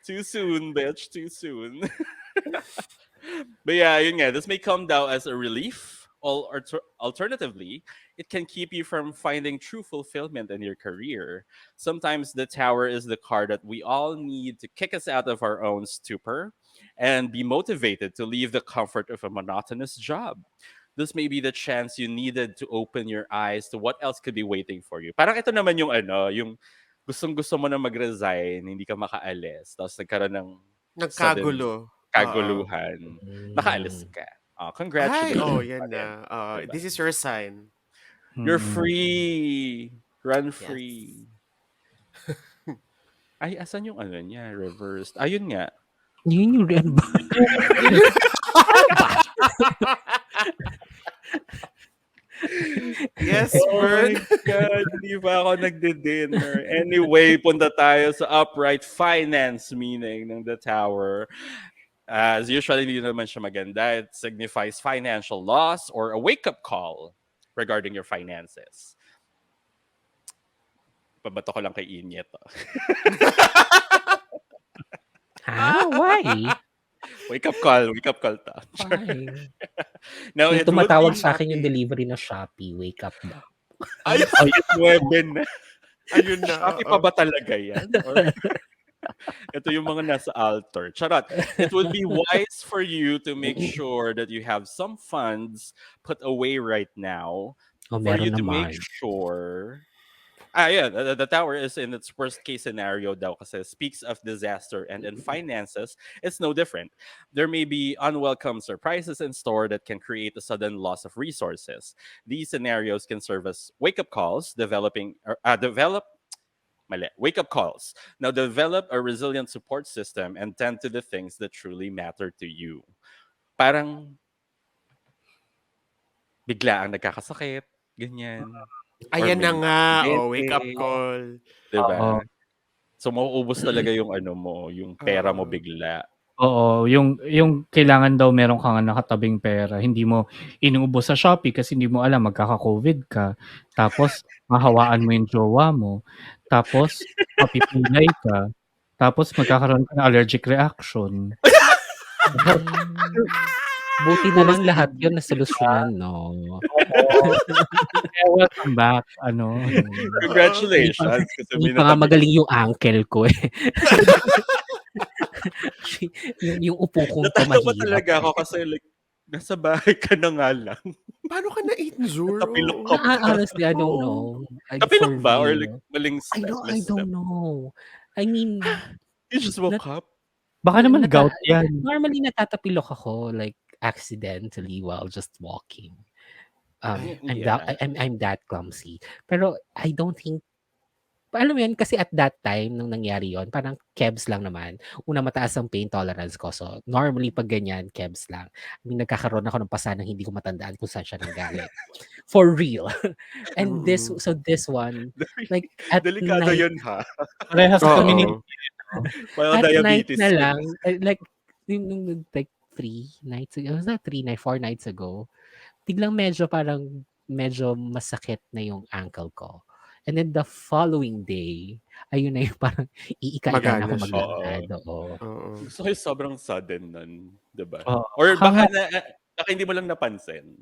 Too soon, bitch. Too soon. But yeah, yun nga, this may come down as a relief. Alternatively, it can keep you from finding true fulfillment in your career. Sometimes the tower is the card that we all need to kick us out of our own stupor and be motivated to leave the comfort of a monotonous job. This may be the chance you needed to open your eyes to what else could be waiting for you. Parang ito naman yung yung gustong-gusto mo na mag-resign, hindi ka makaalis, tapos nagkaroon ng sudden Nagkagulo. kaguluhan. Nakaalis ka. Ay, Congratulations. yan na. This is your sign. You're Mm. free. Run Yes. free. Ay, asan yung niya? Reversed. Ayun nga. Yun yung red ba? Yes, Oh Bert. my God, hindi pa ako nagdi-dinner. Anyway, punta tayo sa upright finance meaning ng the tower. As usually, hindi naman siya maganda. It signifies financial loss or a wake-up call regarding your finances. Pabato ko lang kay Inyet. Why? Wake-up call to. Why? Now, Yung it would tumatawag be sa akin yung happy. delivery na Shopee, wake up daw. Ay, 9 na. Ayun na. Shopee pa ba talaga yan? Or ito yung mga nasa altar. Charot. It would be wise for you to make sure that you have some funds put away right now Oh, for you meron to make naman. sure. Yeah, the tower is in its worst case scenario daw kasi speaks of disaster, and in finances, it's no different. There may be unwelcome surprises in store that can create a sudden loss of resources. These scenarios can serve as wake-up calls, develop wake-up calls. Now develop a resilient support system and tend to the things that truly matter to you. Parang bigla ang nagkakasakit, ganyan. Ayan na may nga. aksidente, Wake up call. diba? Oo. So mauubos talaga yung yung pera mo bigla. Oo, yung kailangan daw meron kang nakatabing pera. Hindi mo inuubos sa Shopee kasi hindi mo alam magkaka-COVID ka. Tapos mahawaan mo yung jowa mo. Tapos mapipilay ka. Tapos magkakaroon ka ng allergic reaction. Buti na lang lahat yun na solusyonan, no? Kaya welcome back. Congratulations. Kasi Hindi may pa nga natabi- magaling yung uncle ko eh. yung upo kong Natatawa tumahirap. talaga ako kasi like, nasa bahay ka na nga lang. Paano ka na-injure? Tapilok ka pa. Honestly, I don't know. Tapilok For ba? Or real. like maling I step? don't know. I mean, You just woke up? Baka naman Nata- gout yan. normally natatapilok ako like accidentally while just walking. Yeah. I'm that clumsy. Pero I don't think, alam mo yan, kasi at that time, nung nangyari yon parang kebs lang naman. Una, mataas ang pain tolerance ko. So, normally, pag ganyan, kebs lang. I mean, nagkakaroon ako ng pasanang hindi ko matandaan kung saan siya nanggaling. For real. And this one, like, at Delikado night, yun ha. Parehas kami ni Parang at night diabetes. na yun. lang, like, like 3 nights ago, was that 4 nights ago, biglang medyo masakit na yung ankle ko. And then the following day, ayun na yung parang iika-ika na ako Magana siya. maglakad. Oo. Gusto ko yung sobrang sudden nun. Diba? Oo. Or baka hindi mo lang napansin.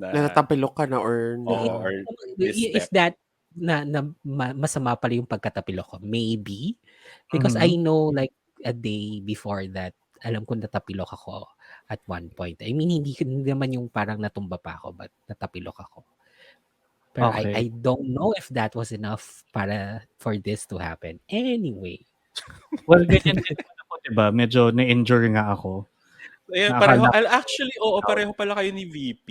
Na natapilok ka na or or Is misstep. that masama pala yung pagkatapilok ko? Maybe. Because I know like a day before that, alam ko natapilok ako at one point. I mean, hindi naman yung parang natumba pa ako, but natapilok ako. Pero I Okay. don't know if that was enough for this to happen. Anyway. Well, ganyan din naman ako, 'di ba? Medyo na-injure nga ako. Ayan, Nakakala actually, oo, pareho pala kayo ni VP.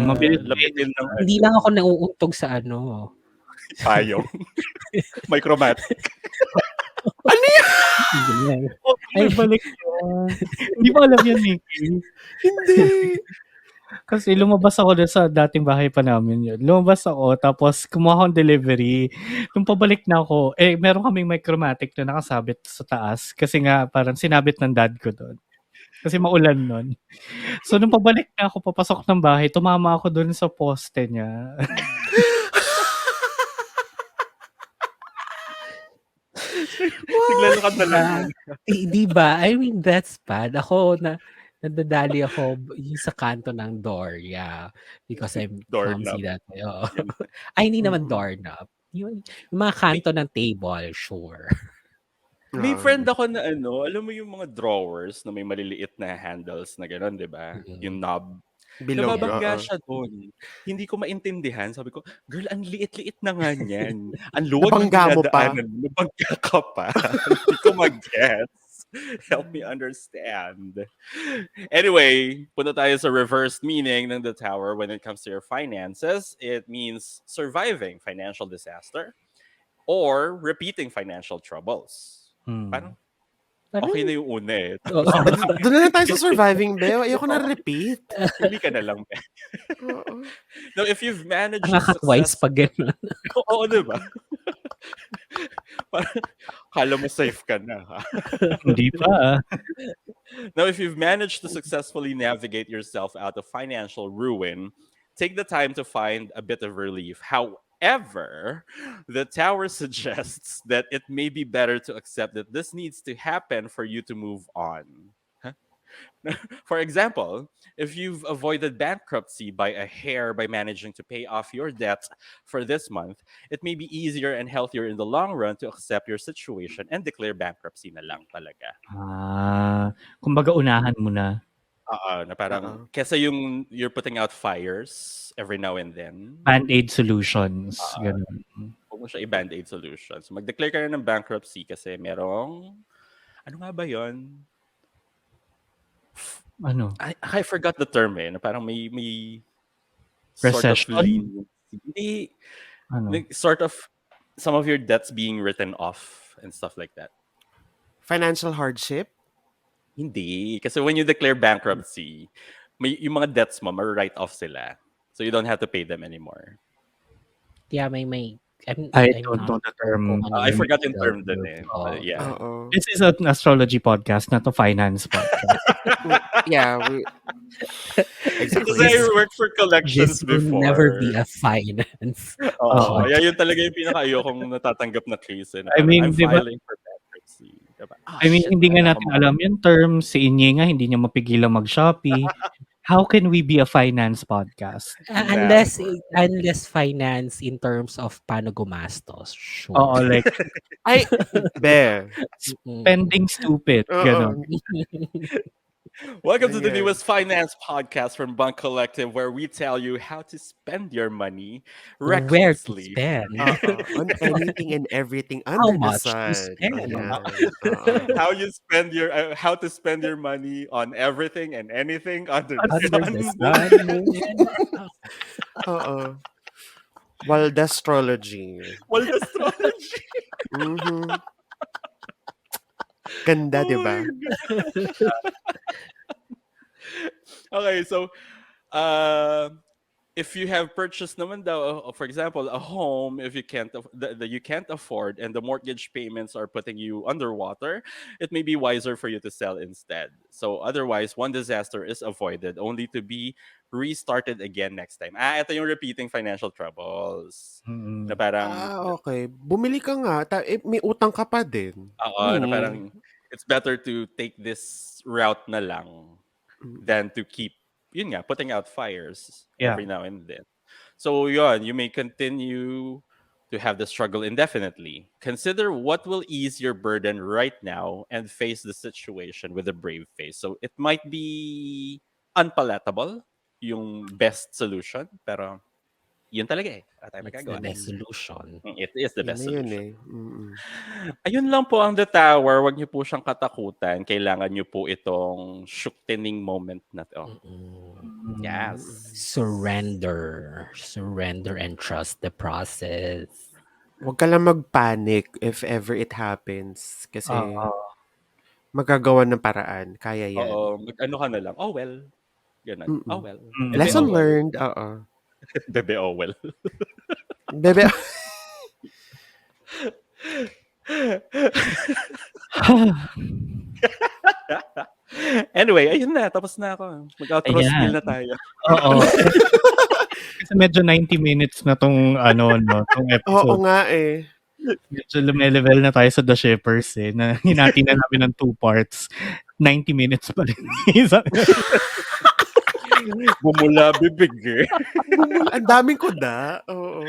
mabilis Lapitin ng Hindi lang ako nauuntog sa payong. Micromatic. May balik yun. Hindi mo alam yun, Nikki. Hindi. Kasi lumabas ako dun sa dating bahay pa namin yun. Lumabas ako, tapos kumuha akong delivery. Nung pabalik na ako, meron kaming micromatic na nakasabit sa taas. Kasi nga, parang sinabit ng dad ko doon. Kasi maulan nun. So, nung pabalik na ako, papasok ng bahay, tumama ako dun sa poste niya. Naglalakad na lang. Di ba? I mean, that's bad. Ako, nadadali ako yung sa kanto ng door. Yeah. Because I'm clumsy that way. Oo. Ay, hindi naman doorknob. Yung mga kanto ng table, sure. May friend ako na alam mo yung mga drawers na may maliliit na handles na gano'n, di ba? Yung knob. Bilog. Nababangga siya doon. Hindi ko maintindihan. Sabi ko, girl, ang liit-liit na nga niyan. Ang luwag ng Nabangga mo pa. dinadaanan mo. Nabangga ka pa. Hindi ko mag-gets. Help me understand. Anyway, punta tayo sa reversed meaning ng the tower when it comes to your finances. It means surviving financial disaster or repeating financial troubles. Parang okay na yung una eh. Doon na lang tayo sa surviving, Beo. Ayoko na repeat. Hindi ka na lang. Now, if you've managed to Nakaka-twice pag gano'n. Oo, diba? Parang, kala mo safe ka na, ha? Hindi pa. Now, if you've managed to successfully navigate yourself out of financial ruin, take the time to find a bit of relief. However, the tower suggests that it may be better to accept that this needs to happen for you to move on. For example, if you've avoided bankruptcy by a hair by managing to pay off your debt for this month, it may be easier and healthier in the long run to accept your situation and declare bankruptcy na lang talaga. Kumbaga unahan mo na. Na parang, kesa yung you're putting out fires every now and then. Band-aid solutions. Ganun. Huwag mo siya i-band-aid solutions. Mag-declare ka na ng bankruptcy kasi merong, ano nga ba yun? Ano? I forgot the term eh. Na parang may Recession? sort of leniency. Sort of some of your debts being written off and stuff like that. Financial hardship? Hindi. Kasi when you declare bankruptcy, yung mga debts mo, ma-write off sila. So you don't have to pay them anymore. Yeah, I don't know the term. I forgot yung term dun eh. Yeah. This is an astrology podcast, not a finance podcast. Yeah. Exactly. Kasi I worked for collections this will before. never be a finance. Yeah, yun talaga yung pinaka-ayokong natatanggap na case. I mean, I'm filing for bankruptcy. Diba? I mean, hindi nga natin alam yung term. Si Inye nga, hindi niya mapigilang mag-Shopee. How can we be a finance podcast? Unless finance in terms of paano gumastos. Sure. Oo, like, spending stupid. Ganon. Welcome to the newest finance podcast from Bank Collective, where we tell you how to spend your money recklessly. Where to spend. On anything and everything under the sun. How to spend your money on everything and anything under the sun. Waldastrology. Mm-hmm. Ganda, diba? Okay, so if you have purchased naman daw, for example, a home, if you can't you can't afford and the mortgage payments are putting you underwater, it may be wiser for you to sell instead. So otherwise, one disaster is avoided only to be restarted again next time. Ito yung repeating financial troubles. Na parang okay. Bumili ka nga, may utang ka pa din. Na parang it's better to take this route na lang than to keep yun nga, putting out fires Yeah. every now and then. So yun, you may continue to have the struggle indefinitely. Consider what will ease your burden right now and face the situation with a brave face. So it might be unpalatable, yung best solution, pero yun talaga eh. Wala tayong It's the magagawa. best solution. It is the Yun best na yun solution. eh. Mm-mm. Ayun lang po ang The Tower. Huwag niyo po siyang katakutan. Kailangan niyo po itong shuktening moment na to. Mm-mm. Yes. Surrender and trust the process. Huwag ka lang mag-panic if ever it happens. Kasi magagawa ng paraan. Kaya yan. Oo, ano ka na lang. Oh well. Ganun. Mm-mm. Oh well. Mm. Bebe, Lesson oh well. learned. Oo. Bebe, oh well. Bebe. Anyway, ayun na. Tapos na ako. Mag-outro Ayan. spiel na tayo. Oo. Kasi medyo 90 minutes na tong tong Oo episode. nga eh. Medyo lumelevel na tayo sa The Shippers eh. Na hinati na namin ng 2 parts. 90 minutes pa rin. Bumula bibig eh. Ang daming kuda. Oo.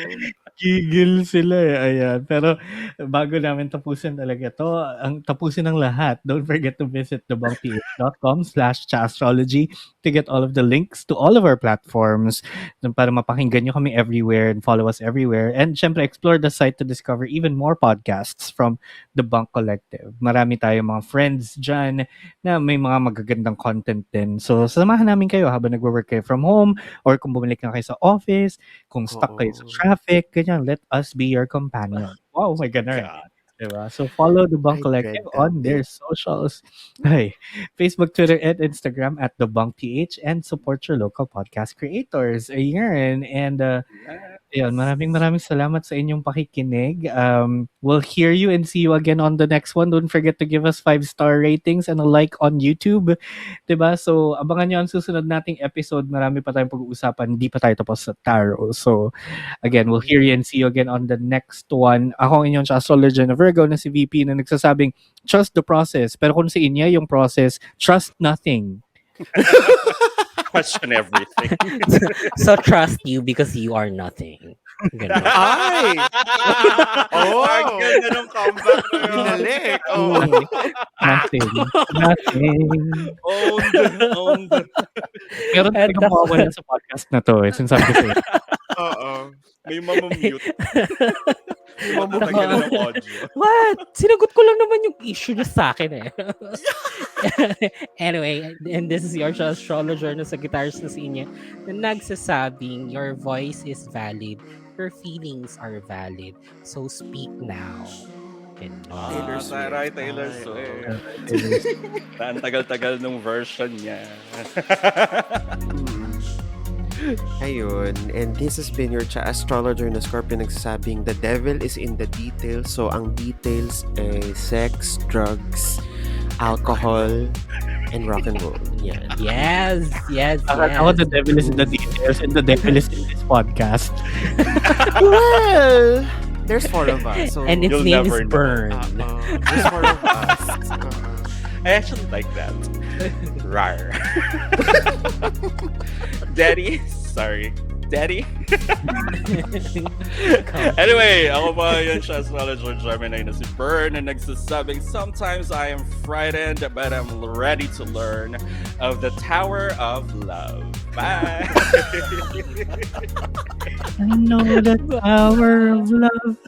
Gigil sila eh. Ayan. Pero bago namin tapusin talaga to, ang tapusin ng lahat, don't forget to visit thebunkph.com/Tsaastrology to get all of the links to all of our platforms para mapakinggan nyo kami everywhere and follow us everywhere. And syempre, explore the site to discover even more podcasts from The Bunk Collective. Marami tayong mga friends dyan na may mga magagandang content din. So, samahan namin kayo habang nagwo-work kayo from home or kung bumalik na kayo sa office, kung stuck kayo sa Oo. traffic, ganyan, let us be your companion. Wow, my ganun. God. Diba? So, follow The Bunk I Collective dread that on their socials. Ay, Facebook, Twitter, and Instagram at The Bunk PH and support your local podcast creators. Ayan. And, ayun, maraming salamat sa inyong pakikinig. We'll hear you and see you again on the next one. Don't forget to give us 5-star ratings and a like on YouTube. Diba? So, abangan nyo ang susunod nating episode. Marami pa tayong pag-uusapan. Hindi pa tayo tapos sa tarot. So, again, we'll hear you and see you again on the next one. Ako ang inyong astrologer na Virgo na si VP na nagsasabing, trust the process. Pero kung sa inyo yung process, trust nothing. Question everything. So trust you because you are nothing. Ganun. Ay! Oh! Ang ganda ng comeback na yun. Binalik. Oh. Nothing. Owned. Meron talaga mawawala sa podcast na to. Sinasabi ko sa'yo. Oo. May mamamute. May matatagalan ng audio. What? Sinagot ko lang naman yung issue niya sa akin eh. Anyway, and this is your astrologer na sa guitarist na si Inya na nagsasabing your voice is valid, your feelings are valid, so speak now. Taylor Swift. Taray, Taylor Ay, Swift. Ang tagal-tagal nung version niya. Ayun. And this has been your astrologer na Scorpio nagsasabing the devil is in the details. So, ang details ay sex, drugs, alcohol, and rock and roll. Yan. Yes. Ako, the devil is in the details and the devil is in this podcast. Well, there's 4 of us. So, And its You'll name never is know. Burn. there's 4 of us. I actually like that. Rar. Daddy. Sorry. Daddy. Anyway, ako pa yun siya astrologer Gemini na si Burn na nagsasabing sometimes I am frightened but I'm ready to learn of the Tower of Love. Bye. I know the power of love.